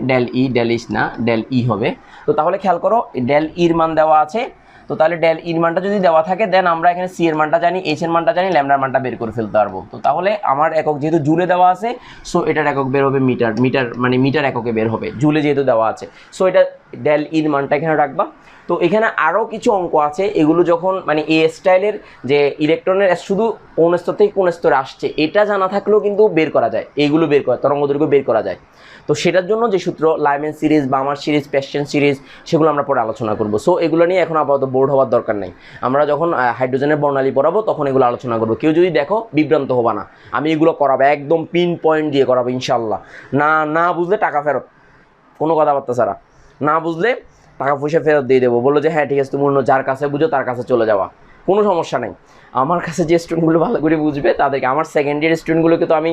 ডেল ইচ না ডেল ই হবে। তো তাহলে খেয়াল করো ডেল ইর মান দেওয়া আছে, তো তাহলে ডেল ইর মানটা যদি দেওয়া থাকে দেন আমরা এখানে সি এর মানটা জানি, এইচ এর মানটা জানি, ল্যামডার মানটা বের করে ফেলতে পারবো। তো তাহলে আমার একক যেহেতু জুলে দেওয়া আছে, সো এটার একক বের হবে মিটার, মানে মিটার এককে বের হবে, জুলে যেহেতু দেওয়া আছে। সো এটা ডেল ইর মানটা এখানে রাখবা। তো এখানে আরও কিছু অঙ্ক আছে, এগুলো যখন মানে এ স্টাইলের যে ইলেকট্রনের শুধু কোন স্তর থেকে কোন স্তরে আসছে এটা জানা থাকলেও কিন্তু বের করা যায়, এইগুলো বের করা, তরঙ্গ দৈর্ঘ্য বের করা যায়। তো সেটার জন্য যে সূত্র লাইম্যান সিরিজ, বামার সিরিজ, পেস্টেন সিরিজ, সেগুলো আমরা পরে আলোচনা করব। সো এগুলো নিয়ে এখন আপাতত বোর্ড হওয়ার দরকার নেই, আমরা যখন হাইড্রোজেনের বর্ণালী পড়াবো তখন এগুলো আলোচনা করবো। কেউ যদি দেখো বিভ্রান্ত হবা না, আমি এগুলো করাবো একদম পিন পয়েন্ট দিয়ে করাবো ইনশাল্লাহ। না বুঝলে টাকা ফেরত, কোনো কথাবার্তা ছাড়া, না বুঝলে টাকা পয়সা ফেরত দিয়ে দেবো, বললো যে হ্যাঁ ঠিক আছে তুমি অন্য যার কাছে বুঝো তার কাছে চলে যাওয়া, কোনো সমস্যা নেই। আমার কাছে যে স্টুডেন্টগুলো ভালো করে বুঝবে তাদেরকে, আমার সেকেন্ড ইয়ার স্টুডেন্টগুলোকে তো আমি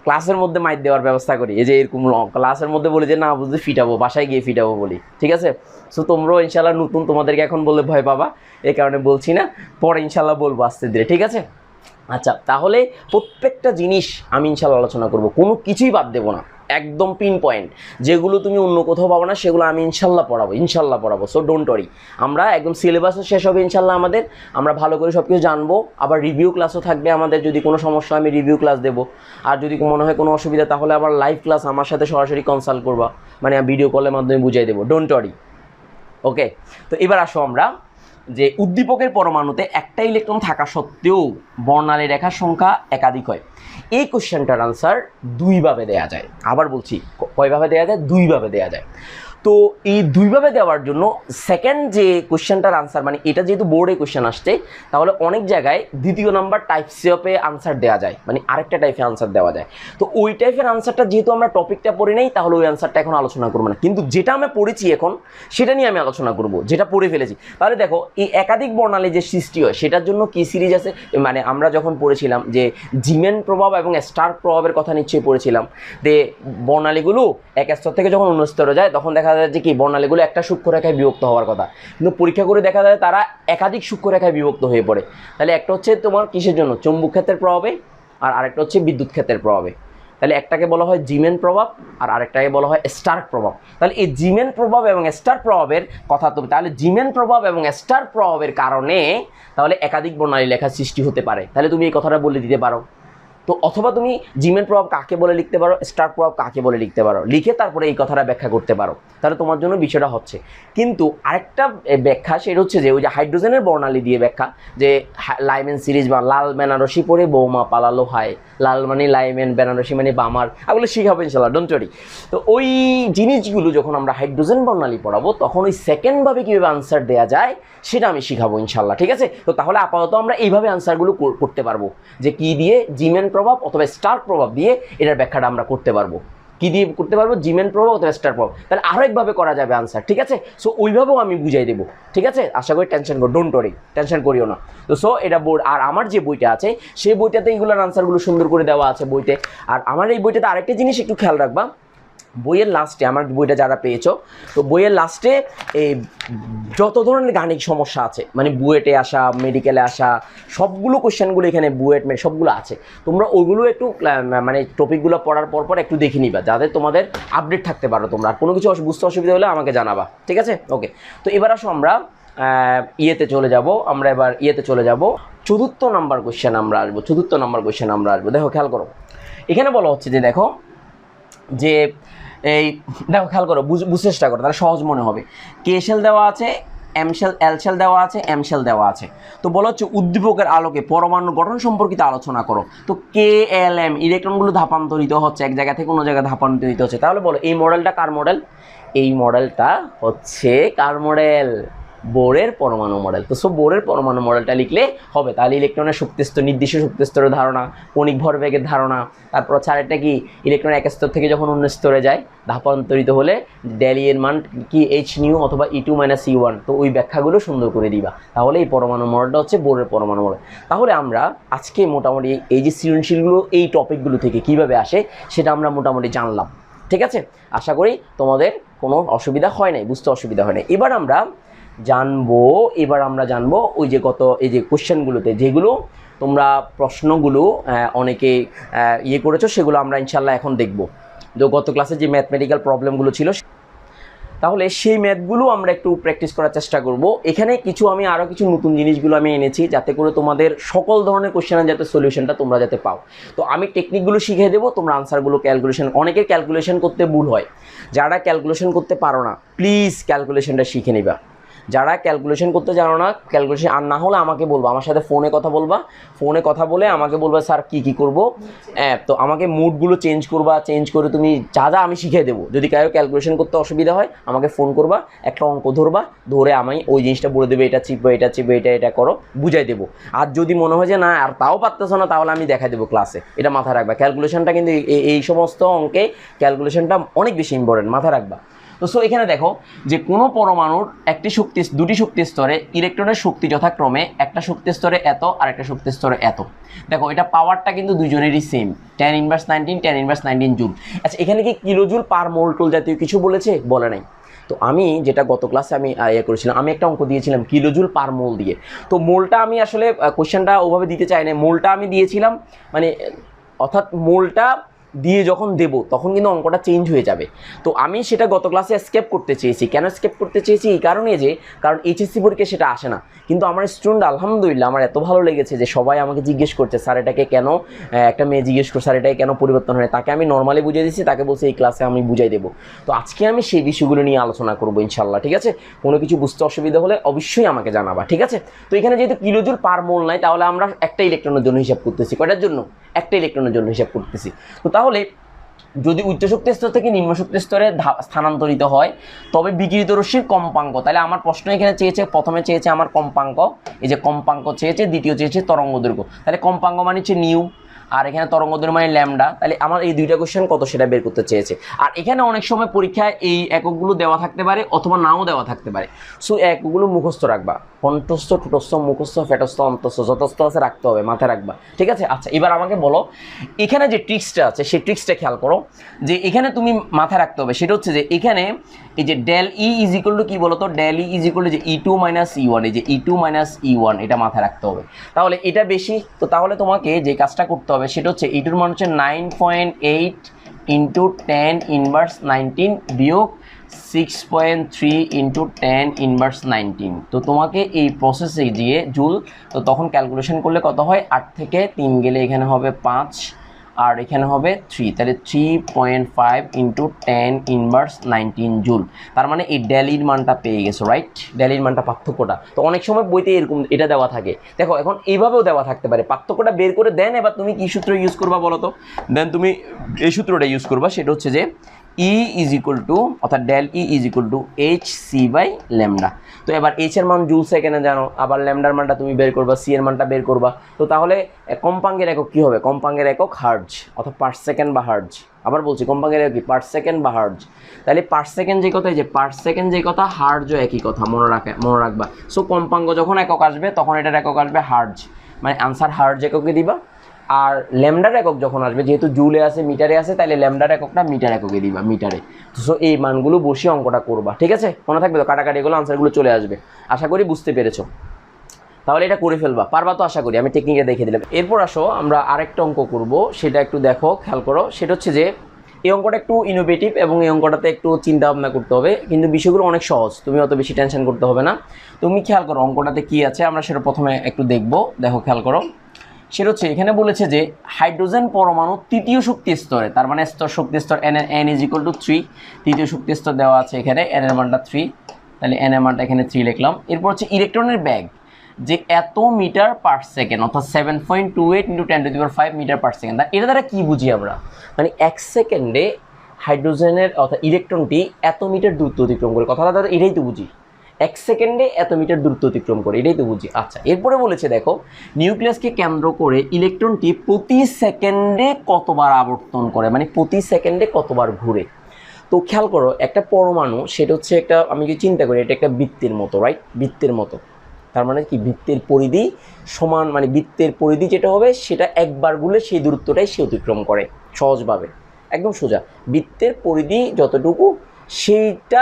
ক্লাসের মধ্যে মাইর দেওয়ার ব্যবস্থা করি, এই যে এরকম ক্লাসের মধ্যে বলি যে না বুঝলে ফিটাবো, বাসায় গিয়ে ফিটাবো বলি, ঠিক আছে। সো তোমরাও ইনশাল্লাহ নতুন, তোমাদেরকে এখন বললে ভয় পাবা, এই কারণে বলছি না, পরে ইনশাল্লাহ বলবো আস্তে ধীরে, ঠিক আছে। আচ্ছা, তাহলে প্রত্যেকটা জিনিস আমি ইনশাল্লাহ আলোচনা করব, কোনো কিছুই বাদ দেবো না, একদম পিন পয়েন্ট, যেগুলো তুমি অন্য কোথাও পাবো না সেগুলো আমি ইনশাল্লাহ পড়াবো। সো ডোন্ট ওয়ারি, আমরা একদম সিলেবাসও শেষ হবে ইনশাল্লাহ আমাদের, আমরা ভালো করে সব কিছু জানবো। আবার রিভিউ ক্লাসও থাকবে আমাদের, যদি কোনো সমস্যা আমি রিভিউ ক্লাস দেবো, আর যদি মনে হয় কোনো অসুবিধা তাহলে আবার লাইভ ক্লাস আমার সাথে সরাসরি কনসাল্ট করবা, মানে ভিডিও কলের মাধ্যমে বুঝিয়ে দেবো, ডোন্ট ওয়ারি। ওকে, তো এবার আসো আমরা যে উদ্দীপকের পরমাণুতে একটা ইলেকট্রন থাকা সত্ত্বেও বর্ণালী রেখার সংখ্যা একাধিক হয়, এই কোশ্চেনটার আনসার দুইভাবে দেয়া যায়। আবার বলছি, কয়ভাবে দেয়া যায়? দুইভাবে দেয়া যায়। তো এই দুইভাবে দেওয়ার জন্য সেকেন্ড যে কোশ্চেনটার আনসার, মানে এটা যেহেতু বোর্ডে কোশ্চেন আসছে, তাহলে অনেক জায়গায় দ্বিতীয় নাম্বার টাইপ সিওপে আনসার দেওয়া যায়, মানে আরেকটা টাইপের আনসার দেওয়া যায়। তো ওই টাইপের আনসারটা যেহেতু আমরা টপিকটা পড়ে নেই, তাহলে ওই আনসারটা এখন আলোচনা করবো না, কিন্তু যেটা আমি পড়েছি এখন সেটা নিয়ে আমি আলোচনা করব, যেটা পড়ে ফেলেছি। তাহলে দেখো, এই একাধিক বর্ণালী যে সৃষ্টি হয় সেটার জন্য কি সিরিজ আছে, মানে আমরা যখন পড়েছিলাম যে জিমেন প্রভাব এবং স্টার প্রভাবের কথা নিশ্চয়ই পড়েছিলাম, যে বর্ণালীগুলো এক স্তর থেকে যখন অন্য স্তরে যায় তখন দেখা যায় যে কি বর্ণালীগুলো একটা সূক্ষ্মরেখায় বিভক্ত হওয়ার কথা, কিন্তু পরীক্ষা করে দেখা যায় তারা একাধিক সূক্ষ্মরেখায় বিভক্ত হয়ে পড়ে। তাহলে একটা হচ্ছে তোমার কিসের জন্য? চৌম্বক ক্ষেত্রের প্রভাবে, আর আরেকটা হচ্ছে বিদ্যুৎ ক্ষেত্রের প্রভাবে। তাহলে একটাকে বলা হয় জিমেন প্রভাব আর আরেকটাকে বলা হয় স্টার্ক প্রভাব। তাহলে এই জিমেন প্রভাব এবং স্টার প্রভাবের কথা, তো তাহলে জিমেন প্রভাব এবং স্টার প্রভাবের কারণে তাহলে একাধিক বর্ণালী লেখার সৃষ্টি হতে পারে, তাহলে তুমি এই কথাটা বলে দিতে পারো। তো অথবা তুমি জিমেন প্রভাব কাকে বলে লিখতে পারো, স্টার প্রভাব কাকে বলে লিখতে পারো, লিখে তারপরে এই কথাটা ব্যাখ্যা করতে পারো, তাহলে তোমার জন্য বিষয়টা হচ্ছে। কিন্তু আরেকটা ব্যাখ্যা সেটা হচ্ছে যে ওই যে হাইড্রোজেনের বর্ণালী দিয়ে ব্যাখ্যা, যে লাইমেন সিরিজ বা লাল বেনারসি পরে বৌমা পালালো হায়, লাল মানে লাইমেন, বেনারসি মানে বামার, এগুলো শিখাবো ইনশাল্লাহ, ডোন্ট ওয়ারি। তো ওই জিনিসগুলো যখন আমরা হাইড্রোজেন বর্ণালী পড়াবো তখন ওই সেকেন্ডভাবে কীভাবে আনসার দেওয়া যায় সেটা আমি শিখাবো ইনশাল্লাহ, ঠিক আছে। তো তাহলে আপাতত আমরা এইভাবে আনসারগুলো করতে পারবো, যে কী দিয়ে জিমেন প্রভাব অথবা স্টার প্রভাব দিয়ে এটার ব্যাখ্যাটা আমরা করতে পারবো। কী দিয়ে করতে পারবো? জিমেন প্রভাব অথবা স্টার প্রভাব, তাহলে আরও একভাবে করা যাবে আনসার, ঠিক আছে। সো ওইভাবেও আমি বুঝাই দেবো, ঠিক আছে, আশা করি টেনশন করো, ডোন্ট ওয়ারি, টেনশন করিও না। তো সো এটা বোর্ড, আর আমার যে বইটা আছে সেই বইটাতে এইগুলোর আনসারগুলো সুন্দর করে দেওয়া আছে বইতে। আর আমার এই বইটাতে আরেকটা জিনিস একটু খেয়াল রাখবা, বইয়ের লাস্টে, আমার বইটা যারা পেয়েছো, তো বইয়ের লাস্টে এই যত ধরনের গাণিতিক সমস্যা আছে, মানে বুয়েটে আসা, মেডিকেলে আসা, সবগুলো কোশ্চেনগুলো এখানে বুয়েট সবগুলো আছে, তোমরা ওইগুলো একটু মানে টপিকগুলো পড়ার পর একটু দেখে নিবা, যাতে তোমাদের আপডেট থাকতে পারো তোমরা। আর কোনো কিছু বুঝতে অসুবিধা হলে আমাকে জানাবা, ঠিক আছে। ওকে, তো এবার আসো আমরা ইয়েতে চলে যাব, চতুর্থ নাম্বার কোশ্চেন আমরা আসবো। দেখো খেয়াল করো, এখানে বলা হচ্ছে যে দেখো যে এই দেখো খেয়াল করো, বুঝতে চেষ্টা করো, তাহলে সহজ মনে হবে। কে শেল দেওয়া আছে, এম শেল, এল শেল দেওয়া আছে, এম শেল দেওয়া আছে। তো বলা হচ্ছে উদ্দীপকের আলোকে পরমাণু গঠন সম্পর্কিত আলোচনা করো। তো কে এল এম ইলেকট্রনগুলো ধাপান্তরিত হচ্ছে, এক জায়গা থেকে অন্য জায়গায় ধাপান্তরিত হচ্ছে। তাহলে বলো এই মডেলটা কার মডেল? এই মডেলটা হচ্ছে কার মডেল? বোরের পরমাণু মডেল। তো সব বোরের পরমাণু মডেলটা লিখলে হবে। তাহলে ইলেকট্রনের শক্তিস্তর, নির্দিষ্ট শক্তিস্তরের ধারণা, কণিক ভরবেগের ধারণা, তারপর চারটা কি ইলেকট্রন এক স্তর থেকে যখন অন্য স্তরে যায় ধাপান্তরিত হলে ডেলি এর মান কি এইচ নিউ অথবা E2 - E1। তো ওই ব্যাখ্যাগুলো সুন্দর করে দিবা, তাহলে এই পরমাণু মডেলটা হচ্ছে বোরের পরমাণু মডেল। তাহলে আমরা আজকে মোটামুটি এই যে সৃজনশীলগুলো এই টপিকগুলো থেকে কিভাবে আসে সেটা আমরা মোটামুটি জানলাম, ঠিক আছে। আশা করি তোমাদের কোনো অসুবিধা হয় নাই, বুঝতে অসুবিধা হয় নাই। এবার আমরা জানবো ওই যে এই যে কোশ্চেনগুলোতে যেগুলো তোমরা প্রশ্নগুলো অনেকে করেছো, সেগুলো আমরা ইনশাল্লাহ এখন দেখব। তো গত ক্লাসে যে ম্যাথমেটিক্যাল প্রবলেমগুলো ছিল তাহলে সেই ম্যাথগুলো আমরা একটু প্র্যাকটিস করার চেষ্টা করব। এখানে কিছু আমি আরও কিছু নতুন জিনিসগুলো আমি এনেছি যাতে করে তোমাদের সকল ধরনের কোশ্চেনের যাতে সলিউশনটা তোমরা যাতে পাও। তো আমি টেকনিকগুলো শিখিয়ে দেবো, তোমরা আনসারগুলো ক্যালকুলেশন, অনেকের ক্যালকুলেশন করতে ভুল হয়, যারা ক্যালকুলেশন করতে পারো না প্লিজ ক্যালকুলেশনটা শিখে নিবা। যারা ক্যালকুলেশন করতে জানো না, ক্যালকুলেশন আর না হলে আমাকে বলবো, আমার সাথে ফোনে কথা বলবা, ফোনে কথা বলে আমাকে বলবা স্যার কী করবো, তো আমাকে মুডগুলো চেঞ্জ করবা, চেঞ্জ করে তুমি যা যা আমি শিখিয়ে দেবো। যদি কারো ক্যালকুলেশন করতে অসুবিধা হয় আমাকে ফোন করবা, একটা অঙ্ক ধরবা, ধরে আমি ওই জিনিসটা বলে দেবে, এটা চিপবো, এটা চিপবো, এটা করো, বুঝাই দেবো। আর যদি মনে হয় যে না আর তাও পারতেছো না, তাহলে আমি দেখাই দেবো ক্লাসে। এটা মাথায় রাখবা, ক্যালকুলেশনটা কিন্তু এই সমস্ত অঙ্কে ক্যালকুলেশনটা অনেক বেশি ইম্পর্টেন্ট, মাথায় রাখবা। তো সো এখানে দেখো যে কোনো পরমাণুর দুটি শক্তি স্তরে ইলেকট্রনের শক্তি যথাক্রমে একটা শক্তি স্তরে এত আর একটা শক্তি স্তরে এত। দেখো এটা পাওয়ারটা কিন্তু দুজনেরই সেম, 10⁻19 জুল। আচ্ছা এখানে কি কিলোজুল পার মোল টোল জাতীয় কিছু বলেছে? বলে নাই। তো আমি যেটা গত ক্লাসে আমি করেছিলাম, আমি একটা অঙ্ক দিয়েছিলাম কিলোজুল পার মোল দিয়ে। তো মোলটা আমি আসলে কোশ্চেনটা ওভাবে দিতে চাই না, মোলটা আমি দিয়েছিলাম মানে অর্থাৎ মোলটা দিয়ে যখন দেব তখন কিন্তু অঙ্কটা চেঞ্জ হয়ে যাবে। তো আমি সেটা গত ক্লাসে স্কেপ করতে চেয়েছি। কেন স্কেপ করতে চেয়েছি? এই কারণে যে কারণ এইচএসসি পরীক্ষায় সেটা আসে না। কিন্তু আমার স্টুডেন্ট আলহামদুলিল্লাহ আমার এত ভালো লেগেছে যে সবাই আমাকে জিজ্ঞেস করছে স্যার এটাকে কেন, একটা মেয়ে জিজ্ঞেস করছে স্যার এটাকে কেন পরিবর্তন হয়, তাকে আমি নর্মালি বুঝিয়ে দিচ্ছি, তাকে বলছি এই ক্লাসে আমি বুঝাই দেবো। তো আজকে আমি সেই বিষয়গুলো নিয়ে আলোচনা করবো ইনশাল্লাহ, ঠিক আছে? কোনো কিছু বুঝতে অসুবিধা হলে অবশ্যই আমাকে জানাবা, ঠিক আছে? তো এখানে যেহেতু কিলোজুল পার মোল নাই, তাহলে আমরা একটা ইলেকট্রনের জন্য হিসাব করতেছি। কয়টার জন্য? একটা ইলেকট্রনের জন্য হিসাব করতেছি। তো তাহলে যদি উচ্চ শক্তি স্তর থেকে নিম্ন শক্তি স্তরে স্থানান্তরিত হয় তবে বিকিরিত রশ্মির কম্পাঙ্ক, তাহলে আমার প্রশ্ন এখানে চেয়েছে, প্রথমে চেয়েছে আমার কম্পাঙ্ক, এই যে কম্পাঙ্ক চেয়েছে, দ্বিতীয় চেয়েছে তরঙ্গ দৈর্ঘ্য। তাহলে কম্পাঙ্ক মানে হচ্ছে নিউ, আর এখানে তরঙ্গ দৈর্ঘ্য মানে ল্যামডা। তাহলে আমার এই দুইটা কোশ্চেন কত সেটা বের করতে চেয়েছে। আর এখানে অনেক সময় পরীক্ষায় এই এককগুলো দেওয়া থাকতে পারে অথবা নাও দেওয়া থাকতে পারে। সো এককগুলো মুখস্থ রাখবা, কণ্ঠস্থ, ঠোঁটস্থ, মুখস্থ, ফেটস্থ, অন্তস্থ, যতস্থ আছে রাখতে হবে, মাথায় রাখবা, ঠিক আছে? আচ্ছা এবার আমাকে বলো এখানে যে ট্রিক্সটা আছে সেই ট্রিক্সটা খেয়াল করো, যে এখানে তুমি মাথায় রাখতে হবে সেটা হচ্ছে যে এখানে এই যে del E is equal to কি বলতো, del E is equal to যে E2 - E1, এই যে E2 - E1 এটা মাথায় রাখতে হবে। তাহলে এটা বেশি, তো তাহলে তোমাকে যে কাজটা করতে হবে সেটা হচ্ছে E2 এর মান হচ্ছে 9.8 × 10⁻19 বিয়োগ 6.3 × 10⁻19। তো তোমাকে এই প্রসেসে দিয়ে জুল, তো তখন ক্যালকুলেশন করলে কত হয়, 8 থেকে 3 গেলে এখানে হবে 5 আর এখানে হবে 3, তাহলে 3.5 × 10⁻19 জুল। তার মানে এই ডেলির মানটা পেয়ে গেছো, রাইট? ডেলির মানটা, পার্থক্যটা। তো অনেক সময় বইতে এরকম এটা দেওয়া থাকে, দেখো এখন এইভাবেও দেওয়া থাকতে পারে, পার্থক্যটা বের করে দেন। এবার তুমি কি সূত্র ইউজ করবা বলো তো? দেন তুমি এই সূত্রটা ইউজ করবা, সেটা হচ্ছে যে E ইজ ইকুয়াল টু, অর্থাৎ del E is equal to hc/λ। তো এবার এইচ এর মান জুল সেকেন্ডে জানো, আবার ল্যামডার মানটা তুমি বের করবা, সি এর মানটা বের করবা। তো তাহলে কম্পাঙ্কের একক কী হবে? কম্পাঙ্কের একক হার্জ, অর্থাৎ পার সেকেন্ড বা হার্জ। আবার বলছি কম্পাঙ্কের একক কি? পার সেকেন্ড বা হার্জ। তাহলে পার সেকেন্ড যে কথা, এই যে পার সেকেন্ড যে কথা, হার্জও একই কথা, মনে রাখবা। সো কম্পাঙ্ক যখন একক আসবে তখন এটার একক আসবে হার্জ, মানে আনসার হার্জ এককে দিবা। আর ল্যামডার একক যখন আসবে, যেহেতু জুলে আছে মিটারে আছে, তাহলে ল্যামডার এককটা মিটার এককে দিবা, মিটারে। সো এই মানগুলো বসিয়ে অঙ্কটা করবা, ঠিক আছে? মনে থাকবে তো, কাটাকাটিগুলো আনসারগুলো চলে আসবে। আশা করি বুঝতে পেরেছো। তাহলে এটা করে ফেলবা, পারবা তো আশা করি, আমি টেকনিকে দেখে দিলাম। এরপর আসো আমরা আরেকটা অঙ্ক করব, সেটা একটু দেখো, খেয়াল করো। সেটা হচ্ছে যে এই অঙ্কটা একটু ইনোভেটিভ এবং এই অঙ্কটাতে একটু চিন্তা ভাবনা করতে হবে, কিন্তু বিষয়গুলো অনেক সহজ, তুমি অত বেশি টেনশন করতে হবে না। তুমি খেয়াল করো অঙ্কটাতে কি আছে, আমরা সেটা প্রথমে একটু দেখব। দেখো খেয়াল করো, সেটা হচ্ছে এখানে বলেছে যে হাইড্রোজেন পরমাণু তৃতীয় শক্তি স্তরে, তার মানে শক্তি স্তর n ইজ ইকুয়াল টু 3, তৃতীয় শক্তি স্তর দেওয়া আছে এখানে, n এর মানটা 3, তাহলে n এর মানটা এখানে 3 লিখলাম। এরপর হচ্ছে ইলেকট্রনের ব্যাগ যে এত মিটার পার সেকেন্ড, অর্থাৎ 7.28 × 10⁵ মিটার পার সেকেন্ড। এটা দ্বারা কী বুঝি আমরা? মানে 1 সেকেন্ডে হাইড্রোজেনের অর্থাৎ ইলেকট্রনটি এত মিটার দূরত্ব অতিক্রম করে, কথাটা দ্বারা এটাই তো বুঝি, 1 সেকেন্ডে এত মিটার দূরত্ব অতিক্রম করে, এটাই তো বুঝি। আচ্ছা এরপরে বলেছে দেখো নিউক্লিয়াসকে কেন্দ্র করে ইলেকট্রনটি প্রতি সেকেন্ডে কতবার আবর্তন করে, মানে প্রতি সেকেন্ডে কতবার ঘুরে। তো খেয়াল করো একটা পরমাণু, সেটা হচ্ছে একটা, আমি যদি চিন্তা করি এটা একটা বৃত্তের মতো, রাইট? বৃত্তের মতো, তার মানে কি বৃত্তের পরিধি সমান, মানে বৃত্তের পরিধি যেটা হবে সেটা একবার ঘুরলে সেই দূরত্বটাই সে অতিক্রম করে, সহজভাবে একদম সোজা। বৃত্তের পরিধি যতটুকু সেইটা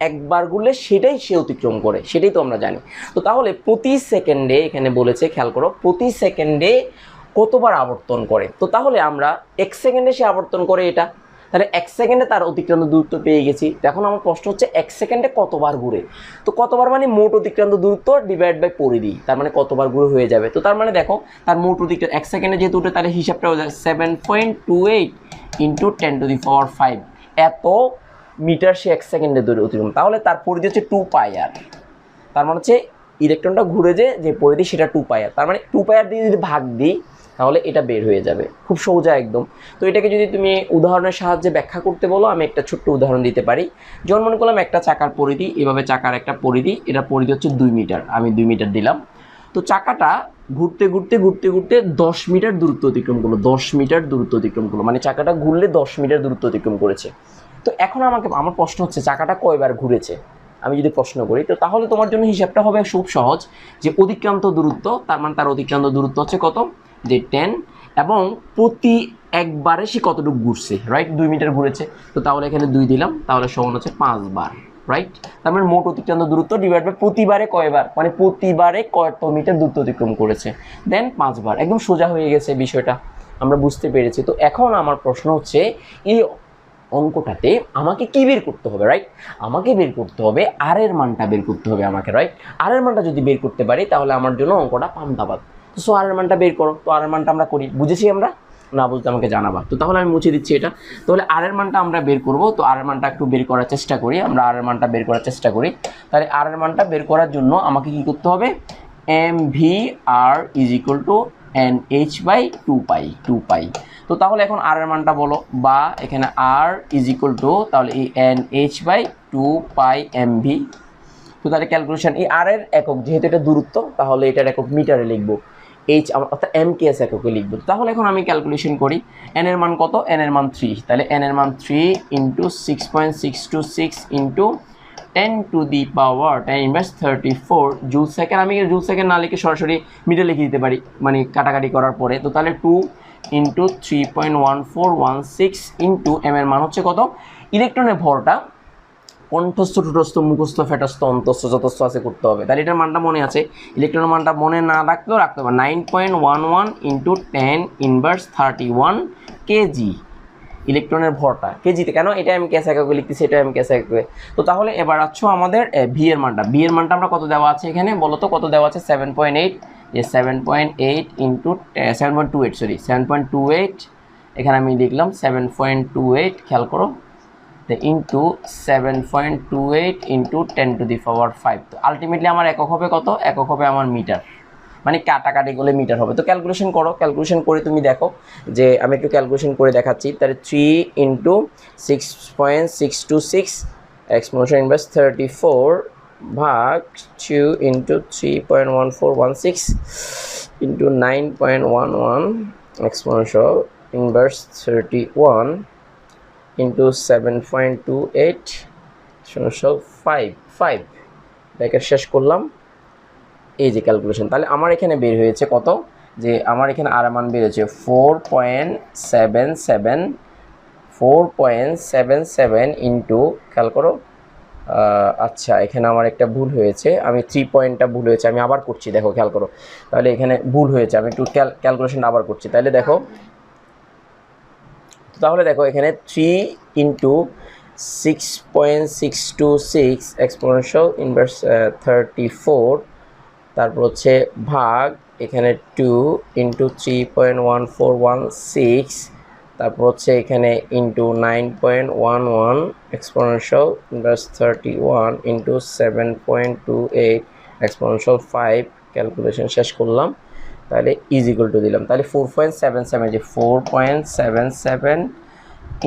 একবার ঘুরলে সেটাই সে অতিক্রম করে, সেটাই তো আমরা জানি। তো তাহলে প্রতি সেকেন্ডে, এখানে বলেছে খেয়াল করো, প্রতি সেকেন্ডে কতবার আবর্তন করে। তো তাহলে আমরা 1 সেকেন্ডে সে আবর্তন করে এটা, তাহলে 1 সেকেন্ডে তার অতিক্রান্ত দূরত্ব পেয়ে গেছি। এখন আমার প্রশ্ন হচ্ছে 1 সেকেন্ডে কতবার ঘুরে। তো কতবার মানে মোট অতিক্রান্ত দূরত্ব ডিভাইড বাই পরিধি, তার মানে কতবার ঘুরে হয়ে যাবে। তো তার মানে দেখো তার মোট অতিক্রান্ত 1 সেকেন্ডে যেহেতু ওটা, তাহলে হিসাবটা হয়ে যায় 7.28 ইন্টু 10⁵ এত মিটার সে 1 সেকেন্ডে দূরে অতিক্রম। তাহলে তার পরিধি হচ্ছে 2πr। তার মানে হচ্ছে ইলেকট্রনটা ঘুরে যে পরিধি সেটা 2πr। তার মানে 2πr দিয়ে যদি ভাগ দিই তাহলে এটা বের হয়ে যাবে, খুব সোজা একদম। তো এটাকে যদি তুমি উদাহরণের সাহায্যে ব্যাখ্যা করতে বলো, আমি একটা ছোট্ট উদাহরণ দিতে পারি। যেমন মনে করলাম একটা চাকার পরিধি, এভাবে চাকার একটা পরিধি, এটা পরিধি হচ্ছে 2 মিটার, আমি 2 মিটার দিলাম। তো চাকাটা ঘুরতে ঘুরতে ঘুরতে ঘুরতে 10 মিটার দূরত্ব অতিক্রম করলো, 10 মিটার দূরত্ব অতিক্রম করলো, মানে চাকাটা ঘুরলে 10 মিটার দূরত্ব অতিক্রম করেছে। তো এখন আমার প্রশ্ন হচ্ছে চাকাটা কয়বার ঘুরেছে আমি যদি প্রশ্ন করি, তো তাহলে তোমার জন্য হিসাবটা হবে খুব সহজ, যে অতিক্রান্ত দূরত্ব, তার মানে তার অতিক্রান্ত দূরত্ব হচ্ছে কত, যে 10, এবং প্রতি একবারে সে কতটুকু ঘুরছে, রাইট, 2 মিটার ঘুরেছে। তো তাহলে এখানে 2 দিলাম, তাহলে সমান হচ্ছে 5 বার, রাইট। তার মানে মোট অতিক্রান্ত দূরত্ব ডিভাইড বাই প্রতিবারে কয়বার, মানে প্রতিবারে কত মিটার দূরত্ব অতিক্রম করেছে, দেন 5 বার। একদম সোজা হয়ে গেছে বিষয়টা, আমরা বুঝতে পেরেছি। তো এখন আমার প্রশ্ন হচ্ছে এই অঙ্কটাতে আমাকে কি বের করতে হবে, রাইট, আমাকে বের করতে হবে আর এর মানটা বের করতে হবে আমাকে, রাইট। আর এর মানটা যদি বের করতে পারি তাহলে আমার জন্য অঙ্কটা পান্তাবাদ। তো সো আর এর মানটা বের করো। তো আর এর মানটা আমরা করি, বুঝেছি আমরা, না বুঝতে আমাকে জানাবা। তো তাহলে আমি মুছে দিচ্ছি এটা। তাহলে আর এর মানটা আমরা বের করব। তো আর এর মানটা একটু বের করার চেষ্টা করি, আমরা আর এর মানটা বের করার চেষ্টা করি। তাহলে আর এর মানটা বের করার জন্য আমাকে কি করতে হবে, mvr = nh/2π। তো তাহলে এখন আর এর মানটা বলো, বা এখানে r তাহলে এই nh/2πmv। তো তাহলে ক্যালকুলেশন, এই আর এর একক যেহেতু এটা দূরত্ব, তাহলে এটার একক মিটারে লিখবো, এইচ অর্থাৎ mks এককে লিখবো। তাহলে এখন আমি ক্যালকুলেশন করি, n এর মান কত, n এর মান 3, তাহলে n এর মান 3 × 6.626 × 10⁻⁴ জুল সেকেন্ড। আমি জুল সেকেন্ড না লিখে সরাসরি মিটার লিখে দিতে পারি, মানে কাটাকাটি করার পরে। তো তাহলে 2 × 3.1416 × m এর মান হচ্ছে কত, ইলেকট্রনের ভরটা কণ্ঠস্থ, ঠোঁটস্থ, মুখস্থ, ফেটস্থ, অন্তস্থ, যতস্থ আছে করতে হবে। তাহলে এটার মানটা মনে আছে, ইলেকট্রনের মানটা মনে না রাখলেও রাখতে হবে, 9.11 × 10⁻31 কেজি। ইলেকট্রনের ভরটা কেজিতে, কেন এটা আমি কেস এককে লিখতেছি, এটা আমি কেস এককে। তো তাহলে এবার আছো আমাদের ভি এর মানটা। ভি এর মানটা আমরা কত দেওয়া আছে এখানে বলো তো, কত দেওয়া আছে, 7.8, যে 7.8 × 7.28, সরি 7.28, এখানে আমি লিখলাম 7.28, খেয়াল করো, ইন্টু 7.28 × 10⁵। তো আলটিমেটলি আমার একক হবে কত, একক হবে আমার মিটার, মানে কাটাকাটি করলে মিটার হবে। তো ক্যালকুলেশন করো, ক্যালকুলেশন করে তুমি দেখো, যে আমি একটু ক্যালকুলেশন করে দেখাচ্ছি। তাহলে 3 × 6.626 (34) ভাগ 2 × 3.1416 × 9.11 (31) × 7.28 5 ব্র্যাকেট শেষ করলাম। এই যে ক্যালকুলেশন, তাহলে আমার এখানে বের হয়েছে কত, যে আমার এখানে আর মান বের হয়েছে 4.77 ইন্টু, খেয়াল করো, আচ্ছা এখানে আমার একটা ভুল হয়েছে, আমি 3 পয়েন্টটা ভুল হয়েছে, আমি আবার করছি, দেখো খেয়াল করো, তাহলে এখানে ভুল হয়েছে, আমি একটু ক্যালকুলেশন আবার করছি। তাহলে দেখো এখানে 3 × 6.626 (34) তারপর হচ্ছে ভাগ এখানে 2 × 3.1416, তারপর হচ্ছে এখানে ইন্টু 9.11 (31) × 7.28 (5) ক্যালকুলেশন শেষ করলাম। তাহলে = দিলাম, তাহলে 4.77, যে 4.77 ×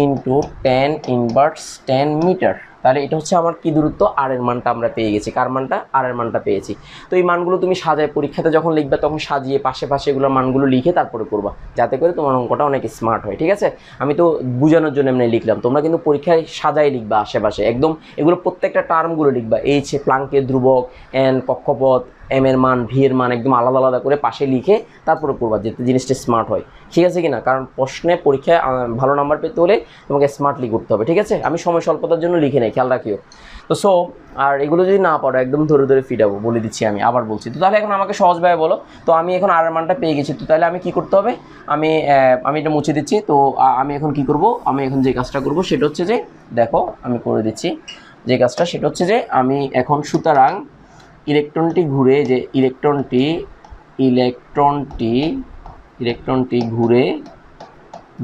10⁻10 মিটার। তাহলে এটা হচ্ছে আমার কি দূরত্ব, আর এর মানটা আমরা পেয়ে গেছি। কার মানটা, আর এর মানটা পেয়েছি। তো এই মানগুলো তুমি সাজায় পরীক্ষাতে যখন লিখবে তখন সাজিয়ে পাশে পাশে এগুলো মানগুলো লিখে তারপরে করবা, যাতে করে তোমার অঙ্কটা অনেক স্মার্ট হয়, ঠিক আছে। আমি তো বোঝানোর জন্য এমনি লিখলাম, তোমরা কিন্তু পরীক্ষায় সাজায় লিখবা আশেপাশে, একদম এগুলো প্রত্যেকটা টার্মগুলো লিখবা, এইচ প্লাঙ্কের ধ্রুবক, এন কক্ষপথ, এম এর মান, ভি এর মান একদম আলাদা আলাদা করে পাশে লিখে তারপরে করবা, যাতে জিনিসটা স্মার্ট হয়, ঠিক আছে কিনা? কারণ প্রশ্নে পরীক্ষায় ভালো নাম্বার পেতে হলে তোমাকে স্মার্টলি করতে হবে, ঠিক আছে? আমি সময় স্বল্পতার জন্য লিখে নেই, খেয়াল রাখিও। তো সো আর এগুলো যদি না পারো একদম ধরে ধরে ফিডাবো, বলে দিচ্ছি, আমি আবার বলছি। তো তাহলে এখন আমাকে সহজভাবে বলো, তো আমি এখন আর এর মানটা পেয়ে গেছি, তো তাহলে আমি কি করতে হবে? আমি এটা মুছে দিচ্ছি। তো আমি এখন কি করব? আমি এখন যে কাজটা করব সেটা হচ্ছে যে, দেখো আমি করে দিচ্ছি যে কাজটা, সেটা হচ্ছে যে আমি এখন সুতরাং ইলেকট্রনটি ঘুরে, যে ইলেকট্রনটি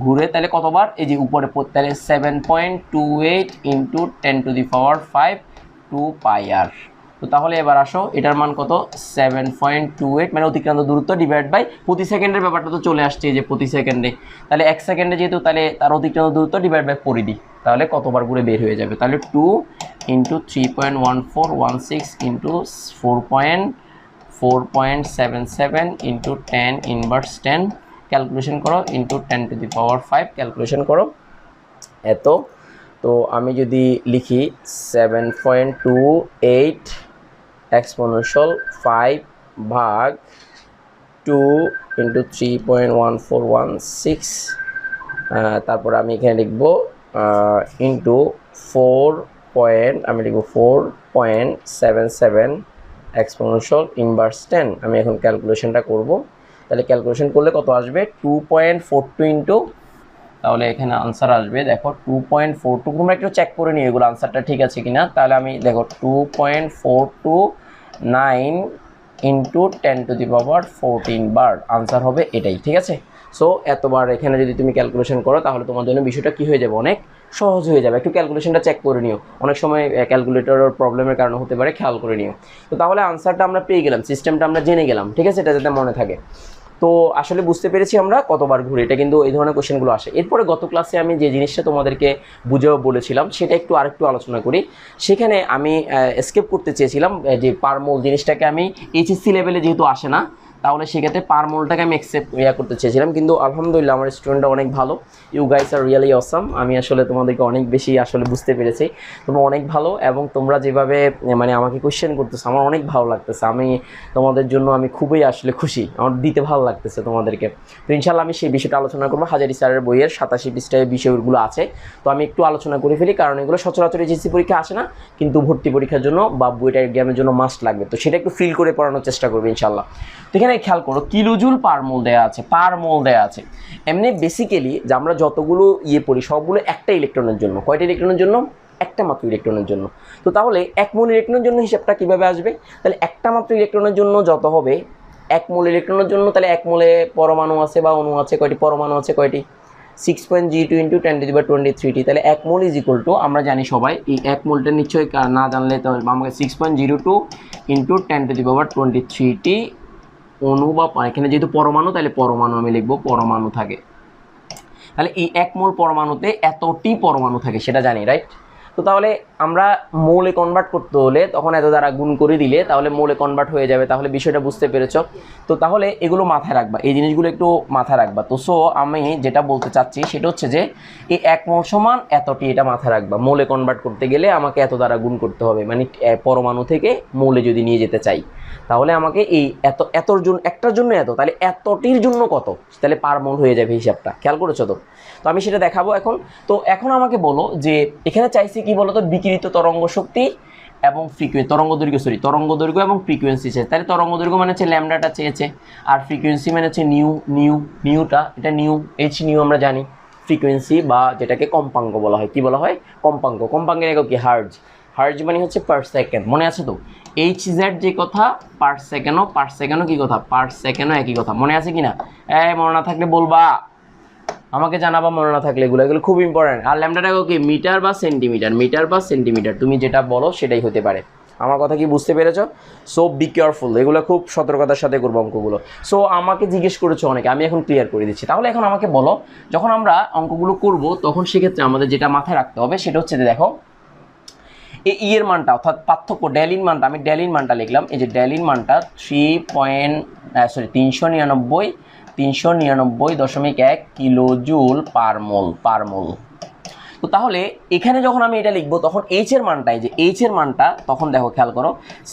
ঘুরে তাহলে কতবার? এই যে উপরে তাহলে 7.28 ইন্টু 10⁵ 2 পাই আর। তো তাহলে এবার আসো, এটার মান কত? 7.28, মানে অতিক্রান্ত দূরত্ব ডিভাইড বাই প্রতি সেকেন্ডের ব্যাপারটা তো চলে আসছে, যে প্রতি সেকেন্ডে, তাহলে 1 সেকেন্ডে যেহেতু, তাহলে তার অতিক্রান্ত দূরত্ব ডিভাইড বাই পরিধি, তাহলে কতবার ঘুরে বের হয়ে যাবে? তাহলে 2 ইন্টু 3.1416 ইন্টু 4.77 ইন্টু 10⁻10, ক্যালকুলেশন করো, ইন্টু 10⁵ ক্যালকুলেশন করো এত। তো আমি যদি লিখি 7.28 এক্সপোনেনশিয়াল 5 ভাগ 2 ইন্টু 3.1416, তারপর আমি এখানে লিখব ইন্টু 4. আমি লিখব 4.77 এক্সপোনেনশিয়াল ইনভার্স 10। আমি এখন ক্যালকুলেশনটা করব, তাহলে ক্যালকুলেশন করলে কত আসবে? 2.42 ইন্টু, তাহলে এখানে আনসার আসবে দেখো 2.42। তোমরা একটু চেক করে নিও এগুলো আনসারটা ঠিক আছে কিনা। তাহলে আমি দেখো 2.429 ইন্টু 10⁻14 বার আনসার হবে এটাই, ঠিক আছে? সো এতবার এখানে যদি তুমি ক্যালকুলেশন করো তাহলে তোমার জন্য বিষয়টা কী হয়ে যাবে? অনেক সহজ হয়ে যাবে। একটু ক্যালকুলেশনটা চেক করে নিও, অনেক সময় ক্যালকুলেটরের প্রবলেমের কারণে হতে পারে, খেয়াল করে নিও। তো তাহলে আনসারটা আমরা পেয়ে গেলাম, সিস্টেমটা আমরা জেনে গেলাম, ঠিক আছে? এটা যাতে মনে থাকে। তো আসলে বুঝতে পেরেছি আমরা কতবার ঘুরে, এটা কিন্তু এই ধরনের কোশ্চেনগুলো আসে। এরপরে গত ক্লাসে আমি যে জিনিসটা তোমাদেরকে বুঝেও বলেছিলাম সেটা একটু আরেকটু আলোচনা করি। সেখানে আমি স্কেপ করতে চেয়েছিলাম যে পার মোল জিনিসটাকে, আমি এইচএসসি লেভেলে যেহেতু আসে না, তাহলে সেক্ষেত্রে পার মোলটাকে আমি করতে চেয়েছিলাম, কিন্তু আলহামদুলিল্লাহ আমার স্টুডেন্টরা অনেক ভালো। You guys are really awesome. আমি আসলে তোমাদেরকে অনেক বেশি আসলে বুঝতে পেরেছি, তোমরা অনেক ভালো, এবং তোমরা যেভাবে মানে আমাকে কোশ্চেন করতেছো আমার অনেক ভালো লাগতেছে। আমি তোমাদের জন্য আমি খুবই আসলে খুশি, আমার দিতে ভালো লাগতেছে তোমাদেরকে। তো ইনশাল্লাহ আমি সেই বিষয়টা আলোচনা করবো। হাজারি স্যারের বইয়ের 87 পৃষ্ঠায় বিষয়গুলো আছে, তো আমি একটু আলোচনা করে ফেলি, কারণ এগুলো সচরাচর এইচএসসি পরীক্ষা আসে না, কিন্তু ভর্তি পরীক্ষার জন্য বা বইটা এক্সামের জন্য মাস্ট লাগবে, তো সেটা একটু ফিল করে পড়ানোর চেষ্টা করবে ইনশাল্লাহ। তো এখানে খেয়াল করো, কিলোজুল পার মোল দেওয়া আছে, পার মোল দেওয়া আছে। এমনি বেসিক্যালি যে আমরা যতগুলো পড়ি সবগুলো একটা ইলেকট্রনের জন্য। কয়টা ইলেকট্রনের জন্য? একটা মাত্র ইলেকট্রনের জন্য। তো তাহলে 1 মোল ইলেকট্রনের জন্য হিসাবটা কীভাবে আসবে? তাহলে একটা মাত্র ইলেকট্রনের জন্য যত হবে 1 মোল ইলেকট্রনের জন্য, তাহলে 1 মোলে পরমাণু আছে বা অণু আছে কয়টি? পরমাণু আছে কয়টি? 6.02 ইন্টু 10⁻23, তাহলে 1 মোল ইজ ইকুয়াল টু, আমরা জানি সবাই এই 1 মোলটা নিশ্চয়ই না জানলে তো আমাকে 6.02 ইন্টু 10⁻23 অণু বা এখানে যেহেতু পরমাণু, তাহলে পরমাণু আমি লিখবো, পরমাণু থাকে। তাহলে এই 1 মোল পরমাণুতে এতটি পরমাণু থাকে সেটা জানি, রাইট? তো তাহলে আমরা মোলে কনভার্ট করতে হলে তখন এত দ্বারা গুণ করে দিলে তাহলে মোলে কনভার্ট হয়ে যাবে। তাহলে বিষয়টা বুঝতে পেরেছ? তো তাহলে এগুলো মাথায় রাখবা, এই জিনিসগুলো একটু মাথায় রাখবা। তো সো আমি যেটা বলতে চাচ্ছি সেটা হচ্ছে যে এই 1 মোল সমান এতটি, এটা মাথায় রাখবা। মোলে কনভার্ট করতে গেলে আমাকে এত দ্বারা গুণ করতে হবে, মানে পরমাণু থেকে মোলে যদি নিয়ে যেতে চাই তাহলে আমাকে এই এতর জন্য, একটার জন্য এত, তাহলে এতটির জন্য কত, তাহলে পার মোল হয়ে যাবে হিসাবটা। খেয়াল করেছো তো? তো আমি সেটা দেখাবো এখন। তো এখন আমাকে বলো যে এখানে চাইছি কি বলো তো, বিকিরিত তরঙ্গ শক্তি এবং তরঙ্গ দৈর্ঘ্য এবং ফ্রিকোয়েন্সি চেয়েছে। তাহলে তরঙ্গ দৈর্ঘ্য মানে হচ্ছে ল্যামডাটা চেয়েছে, আর ফ্রিকোয়েন্সি মানে হচ্ছে নিউটা, এটা এইচ নিউ আমরা জানি। ফ্রিকোয়েন্সি বা যেটাকে কম্পাঙ্ক বলা হয়, কি বলা হয়? কম্পাঙ্কের একক কি? হার্জ মানে হচ্ছে পার সেকেন্ড, মনে আছে তো? HZ যে কথা, পার সেকেন্ডও কি কথা? পার সেকেন্ডও একই কথা, মনে আছে কিনা? মনে না থাকলে বলবা, আমাকে জানাবা মনে না থাকলে। এগুলো খুব ইম্পর্টেন্ট। আর ল্যামডাটাকে কি? মিটার বা সেন্টিমিটার, তুমি যেটা বলো সেটাই হতে পারে। আমার কথা কি বুঝতে পেরেছো? সো বি কেয়ারফুল, এগুলো খুব সতর্কতার সাথে করবো অঙ্কগুলো। সো আমাকে জিজ্ঞেস করেছো অনেকে, আমি এখন ক্লিয়ার করে দিচ্ছি। তাহলে এখন আমাকে বলো, যখন আমরা অঙ্কগুলো করব তখন সেক্ষেত্রে আমাদের যেটা মাথায় রাখতে হবে সেটা হচ্ছে যে দেখো, এই এর মানটা অর্থাৎ পার্থক্য, ডেলিন মানটা, আমি ডেলিন মানটা লিখলাম, এই যে ডেলিন মানটা 399.1 কিলোজুল পার মোল। তো তাহলে এখানে যখন আমি এটা লিখবো তখন এইচ এর মানটা, এই যে এইচ এর মানটা, তখন দেখো খেয়াল করো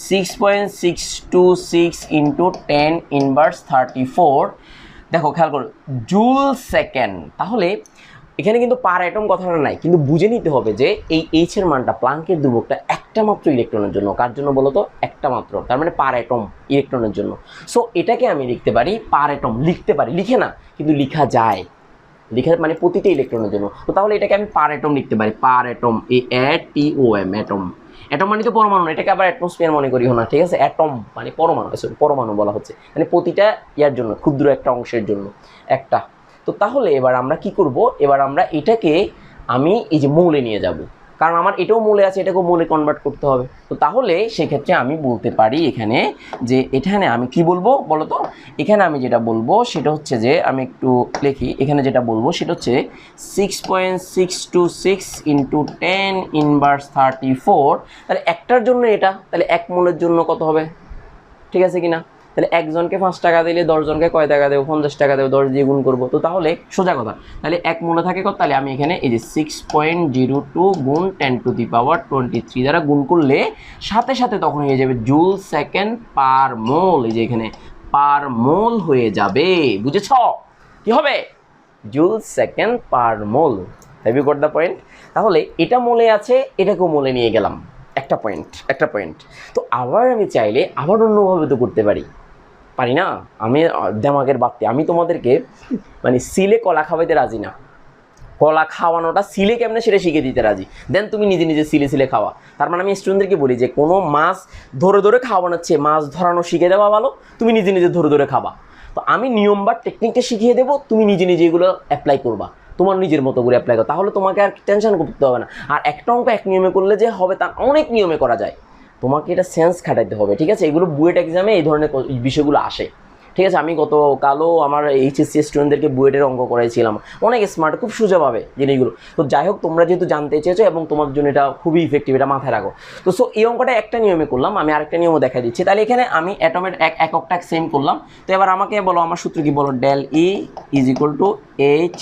6.626 ইন্টু 10 ইনভার্স 34, দেখো খেয়াল করো জুল সেকেন্ড। তাহলে এখানে কিন্তু পার অ্যাটম কথাটা নাই, কিন্তু বুঝে নিতে হবে যে এই এইচ এর মানটা প্লাঙ্কের ধ্রুবকটা একটা মাত্র ইলেকট্রনের জন্য। কার জন্য বলো তো? একটা মাত্র, তার মানে পার অ্যাটম ইলেকট্রনের জন্য। সো এটাকে আমি লিখতে পারি পার অ্যাটম, লিখতে পারি, লিখে না কিন্তু লিখা যায়, লিখা মানে প্রতিটা ইলেকট্রনের জন্য। তো তাহলে এটাকে আমি পার অ্যাটম লিখতে পারি, পার অ্যাটম, ATOM, অ্যাটম। অ্যাটম মানে তো পরমাণু, এটাকে আবার অ্যাটমোস্ফিয়ার মনে করিও না, ঠিক আছে? অ্যাটম মানে পরমাণু, পরমাণু বলা হচ্ছে, মানে প্রতিটা ইয়ার জন্য, ক্ষুদ্র একটা অংশের জন্য একটা। তো তাহলে এবার আমরা কি করব, এবার আমরা এটাকে আমি এই যে মৌলে নিয়ে যাব, কারণ আমার এটাও মৌলে আছে, এটাকেও মৌলে কনভার্ট করতে হবে। তো তাহলে সেক্ষেত্রে আমি বলতে পারি এখানে যে এখানে আমি কি বলবো বলো তো? এখানে আমি যেটা বলবো সেটা হচ্ছে যে, আমি একটু লিখি, এখানে যেটা বলবো সেটা হচ্ছে 6.626 ইন্টু 10 ইনভার্স 34। তাহলে একটার জন্য এটা, তাহলে এক মোলের জন্য কত হবে? ঠিক আছে কিনা? তাহলে একজনকে 5 টাকা দিলে 10 জনকে কয় টাকা দেবো? 50 টাকা দেবো, 10 দিয়ে গুণ করবো। তো তাহলে সোজা কথা, তাহলে এক মূল্য থাকে কত? তাহলে আমি এখানে এই যে 6.02 গুণ 10⁻23 দ্বারা গুণ করলে সাথে সাথে তখন হয়ে যাবে জুল সেকেন্ড পার মোল। এই যে এখানে পার মোল হয়ে যাবে, বুঝেছ? কি হবে? Joule second per mole. Have you got the point? তাহলে এটা মোলে আছে, এটাকেও মোলে নিয়ে গেলাম, একটা পয়েন্ট। তো আবার আমি চাইলে আবার অন্যভাবে তো করতে পারি, পারি না? আমি দেমাগের বাড়তে, আমি তোমাদেরকে মানে সিলে কলা খাওয়াইতে রাজি না, কলা খাওয়ানোটা সিলে কেমনে সেটা শিখে দিতে রাজি, দেন তুমি নিজে নিজে সিলে খাওয়া। তার মানে আমি স্টুডেন্টদেরকে বলি যে কোনো মাছ ধরে ধরে খাওয়ানোর চেয়ে মাছ ধরানো শিখে দেওয়া ভালো, তুমি নিজে নিজে ধরে ধরে খাবা। তো আমি নিয়ম বা টেকনিকটা শিখিয়ে দেবো, তুমি নিজে নিজে এগুলো অ্যাপ্লাই করবা, তোমার নিজের মতো করে অ্যাপ্লাই করো, তাহলে তোমাকে আর টেনশন করতে হবে না। আর একটা অঙ্ক এক নিয়মে করলে যে হবে তা, অনেক নিয়মে করা যায়, তোমাকে এটা সেন্স খাটাইতে হবে, ঠিক আছে? এগুলো বুয়েট এক্সামে এই ধরনের বিষয়গুলো আসে, ঠিক আছে? আমি গতকালও আমার এইচএসসি স্টুডেন্টদেরকে বুয়েটের অঙ্ক করাইছিলাম, অনেক স্মার্ট, খুব সোজাভাবে জিনিসগুলো। তো যাই হোক, তোমরা যেহেতু জানতে চেয়েছো এবং তোমার জন্য এটা খুবই ইফেক্টিভ, এটা মাথায় রাখো। তো সো এই অঙ্কটা একটা নিয়মে করলাম, আমি আরেকটা নিয়মও দেখা দিচ্ছি। তাহলে এখানে আমি অ্যাটমের এককটা সেম করলাম। তো এবার আমাকে বলো, আমার সূত্র কি বলো? Del E is equal to h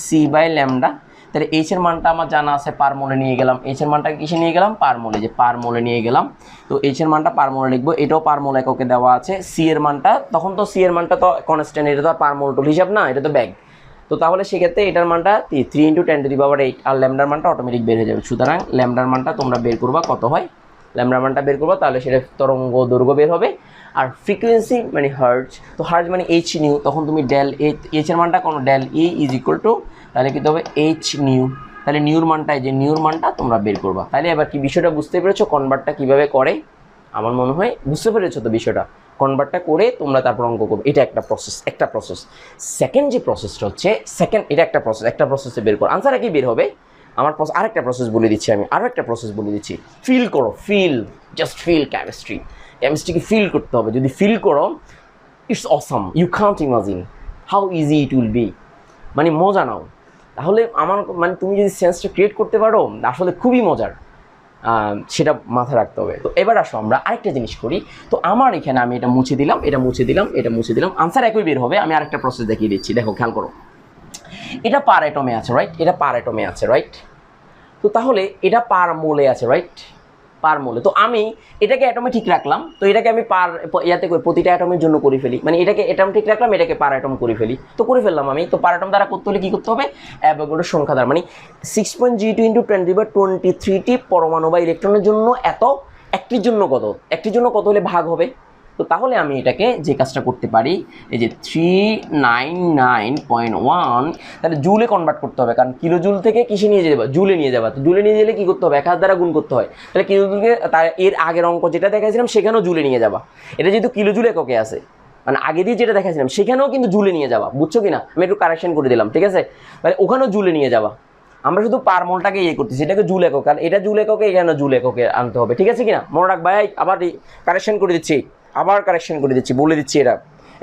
c by lambda. তাহলে এইচ এর মানটা আমার জানা আছে, পার মোলে নিয়ে গেলাম। এইচ এর মানটা কিসে নিয়ে গেলাম? পার মোলে, যে পার মোলে নিয়ে গেলাম। তো এইচ এর মানটা পার মোলে লিখবো, এটাও পার মোল এককে দেওয়া আছে। সি এর মানটা, তখন তো সি এর মানটা তো কনস্ট্যান্ট, এটা তো আর পার মোল টোল হিসাব না, এটা তো ব্যাগ। তো তাহলে সেক্ষেত্রে এটার মানটা 3 ইন্টু 10⁸, আর ল্যামডার মানটা অটোমেটিক বের হয়ে যাবে। সুতরাং ল্যামডার মানটা তোমরা বের করবা, কত হয় ল্যামডার মানটা বের করবা, তাহলে সেটা তরঙ্গ দৈর্ঘ্য বের হবে। আর ফ্রিকোয়েন্সি মানে হার্জ, তো হার্জ মানে এইচ নিউ, তখন তুমি ডেল এইচ এর মানটা কোনো del E is equal to, তাহলে কি হবে এইচ নিউ। তাহলে নিউর মানটা, এই যে নিউর মানটা তোমরা বের করবা। তাহলে এবার কি বিষয়টা বুঝতে পেরেছো কনভার্টটা কিভাবে করে? আমার মনে হয় বুঝতে পেরেছো তো বিষয়টা। কনভার্টটা করে তোমরা তারপর অঙ্ক করবে, এটা একটা প্রসেস। সেকেন্ড যে প্রসেসটা হচ্ছে, এটা একটা প্রসেসে বের করো, আনসার একই বের হবে। আমার আরেকটা প্রসেস বলে দিচ্ছি, ফিল করো, জাস্ট ফিল কেমিস্ট্রিকে ফিল করতে হবে। যদি ফিল করো, it's awesome, you can't imagine how easy it will be, মানে মজা নাও। তাহলে আমার মানে তুমি যদি সেন্সটা ক্রিয়েট করতে পারো, আসলে খুবই মজার, সেটা মাথায় রাখতে হবে। তো এবার আসো আমরা আরেকটা জিনিস করি। তো আমার এখানে আমি এটা মুছে দিলাম, আনসার একই বের হবে। আমি আরেকটা প্রসেস দেখিয়ে দিচ্ছি, দেখো খেয়াল করো। এটা পার অ্যাটমে আছে, রাইট? তো তাহলে এটা পার মোলে আছে, রাইট? পার মোলে। তো আমি এটাকে অ্যাটমে ঠিক রাখলাম, তো এটাকে আমি পার ইয়াতে করে প্রতিটা অ্যাটমের জন্য করে ফেলি, মানে এটাকে অ্যাটম ঠিক রাখলাম, এটাকে পার অ্যাটম করে ফেলি। তো করে ফেললাম আমি। তো পার অ্যাটম দ্বারা করতে হলে কী করতে হবে? অ্যাভোগাড্রোর সংখ্যা দ্বারা, মানে 6.02 ইন্টু 10⁻23টি পরমাণু বা ইলেকট্রনের জন্য এত, একটির জন্য কত হলে ভাগ হবে? তো তাহলে আমি এটাকে যে কাজটা করতে পারি, এই যে 399.1, তাহলে জুলে কনভার্ট করতে হবে, কারণ কিলো জুল থেকে কিসে নিয়ে যাবা? জুলে নিয়ে যাবা। তো জুলে নিয়ে গেলে কী করতে হবে? 1000 দ্বারা গুণ করতে হয়। তাহলে কিলো জুলকে, তার এর আগের অঙ্ক যেটা দেখাইছিলাম সেখানেও জুলে নিয়ে যাবা। এটা যেহেতু কিলো জুল এককে আছে, মানে আগে দিয়ে যেটা দেখাইছিলাম সেখানেও কিন্তু জুলে নিয়ে যাবা, বুঝছো কিনা? আমি একটু কারেকশন করে দিলাম, ঠিক আছে? মানে ওখানেও জুলে নিয়ে যাবা। আমরা শুধু পার মোলটাকে ইয়ে করতেছি, এটাকে জুল একক, আর এটা জুল এককে, এখানে জুল এককে আনতে হবে, ঠিক আছে কিনা? মনে রাখ ভাই, আবার কারেকশন করে দিচ্ছি, বলে দিচ্ছি।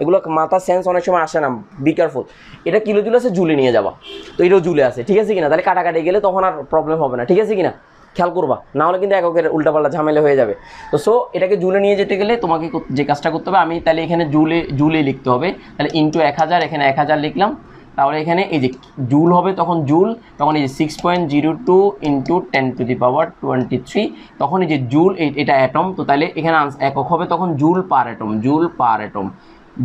এগুলো মাথা সেন্স অনেক সময় আসে না, বি কেয়ারফুল। এটা কিলো জুল আছে, জুলে নিয়ে যাবা। তো এটাও জুলে আছে, ঠিক আছে কিনা? তাহলে কাটাকাটি গেলে তখন আর প্রবলেম হবে না, ঠিক আছে কিনা? খেয়াল করবা, না হলে কিন্তু এককের উল্টাপাল্টা ঝামেলা হয়ে যাবে। তো সো এটাকে জুলে নিয়ে যেতে গেলে তোমাকে যে কাজটা করতে হবে, আমি তাহলে এখানে জুলে লিখতে হবে। তাহলে ইন্টু 1000, এখানে 1000 লিখলাম, তাহলে এখানে এই যে জুল হবে তখন জুল, তখন এই যে 6.02 ইন্টু 10⁻23, তখন এই যে জুল এটা অ্যাটম, তো তাহলে এখানে একক হবে তখন joule per atom, joule per atom,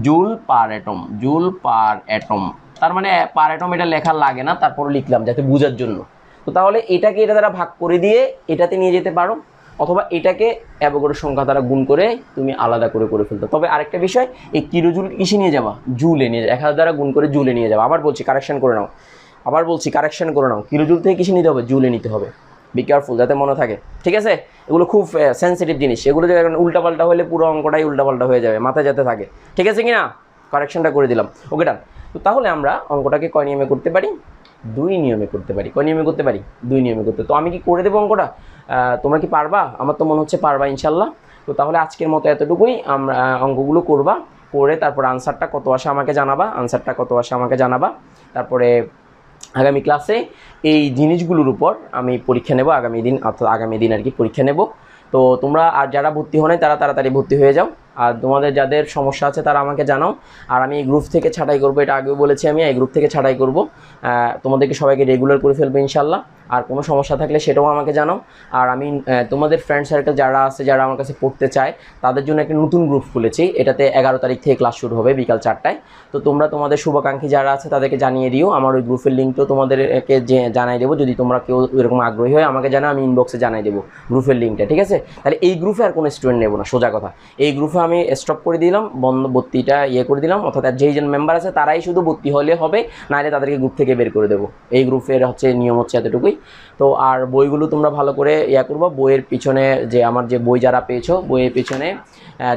joule per atom, joule per atom. তার মানে পার অ্যাটম এটা লেখা লাগে না, তারপর লিখলাম যাতে বোঝার জন্য। তো তাহলে এটাকে এটা দ্বারা ভাগ করে দিয়ে এটাতে নিয়ে যেতে পারো, অথবা এটাকে অ্যাভোগাড্রো সংখ্যা দ্বারা গুণ করে তুমি আলাদা করে ফেলতে। তবে আরেকটা বিষয়, এই কিলোজুল কিসে নিয়ে যাবা, জুলে নিয়ে যাবা, 1000 দ্বারা গুণ করে জুলে নিয়ে যাবা। আবার বলছি কারেকশন করে নাও, আবার বলছি কারেকশন করে নাও, কিলোজুল থেকে কিসে নিতে হবে, জুলে নিতে হবে। বি কেয়ারফুল যাতে মনে থাকে, ঠিক আছে? এগুলো খুব সেন্সিটিভ জিনিস, এগুলো যে উল্টাপাল্টা হলে পুরো অঙ্কটাই উল্টাপাল্টা হয়ে যাবে, মাথায় যাতে থাকে, ঠিক আছে কি না? কারেকশনটা করে দিলাম, ওকে ডান। তো তাহলে আমরা অঙ্কটাকে কয় নিয়মে করতে পারি, 2 নিয়মে করতে পারি। কয় নিয়মে করতে পারি, 2 নিয়মে করতে। তো আমি কি করে দেবো অঙ্কটা, তোমরা কি পারবা? আমার তো মনে হচ্ছে পারবা ইনশাল্লাহ। তো তাহলে আজকের মতো এতটুকুই, আমরা অঙ্কগুলো করবা, করে তারপর আনসারটা কত আসে আমাকে জানাবা, আনসারটা কত আসে আমাকে জানাবা। তারপরে আগামী ক্লাসে এই জিনিসগুলোর উপর আমি পরীক্ষা নেব, আগামী দিন অর্থাৎ আগামী দিন আর কি পরীক্ষা নেব। তো তোমরা আর যারা ভর্তি হও নাই তারা তাড়াতাড়ি ভর্তি হয়ে যাও, আর তোমাদের যাদের সমস্যা আছে তারা আমাকে জানাও। আর আমি এই গ্রুপ থেকে ছাঁটাই করবো, এটা আগেও বলেছি, আমি এই গ্রুপ থেকে ছাঁটাই করব, তোমাদেরকে সবাইকে রেগুলার করে ফেলবো ইনশাল্লাহ। আর কোনো সমস্যা থাকলে সেটাও আমাকে জানাও। আর আমি তোমাদের ফ্রেন্ড সার্কেল যারা আছে, যারা আমার কাছে পড়তে চায়, তাদের জন্য একটা নতুন গ্রুপ খুলেছি। এটাতে 11 তারিখ থেকে ক্লাস শুরু হবে বিকাল 4টায়। তো তোমরা তোমাদের শুভাকাঙ্ক্ষী যারা আছে তাদেরকে জানিয়ে দিও। আমার ওই গ্রুপের লিঙ্কটাও তোমাদেরকে জানাই দেবো, যদি তোমরা কেউ এরকম আগ্রহী হয় আমাকে জানাও, আমি ইনবক্সে জানাই দেবো গ্রুপের লিঙ্কটা, ঠিক আছে? তাহলে এই গ্রুপে আর কোনো স্টুডেন্ট নেবো না, সোজা কথা। এই গ্রুপে আমি স্টপ করে দিলাম, ভর্তিটা করে দিলাম, অর্থাৎ যেইজন মেম্বার আছে তারাই শুধু ভর্তি হলে হবে, নাহলে তাদেরকে গ্রুপ থেকে বের করে দেবো। এই গ্রুপের নিয়ম হচ্ছে এতটুকুই। তো আর বইগুলো তোমরা ভালো করে করবো। বইয়ের পিছনে যে আমার যে বই যারা পেয়েছো, বইয়ের পিছনে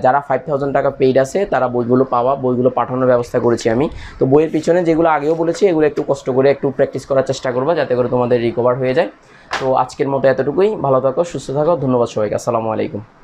যারা 5000 টাকা পেইড আছে তারা বইগুলো বইগুলো পাঠানোর ব্যবস্থা করেছি আমি। তো বইয়ের পিছনে যেগুলো আগেও বলেছি, এগুলো একটু কষ্ট করে একটু প্র্যাকটিস করার চেষ্টা করবো, যাতে করে তোমাদের রিকভার হয়ে যায়। তো আজকের মতো এতটুকুই, ভালো থাকো, সুস্থ থাকো, ধন্যবাদ সবাইকে, আসসালামু আলাইকুম।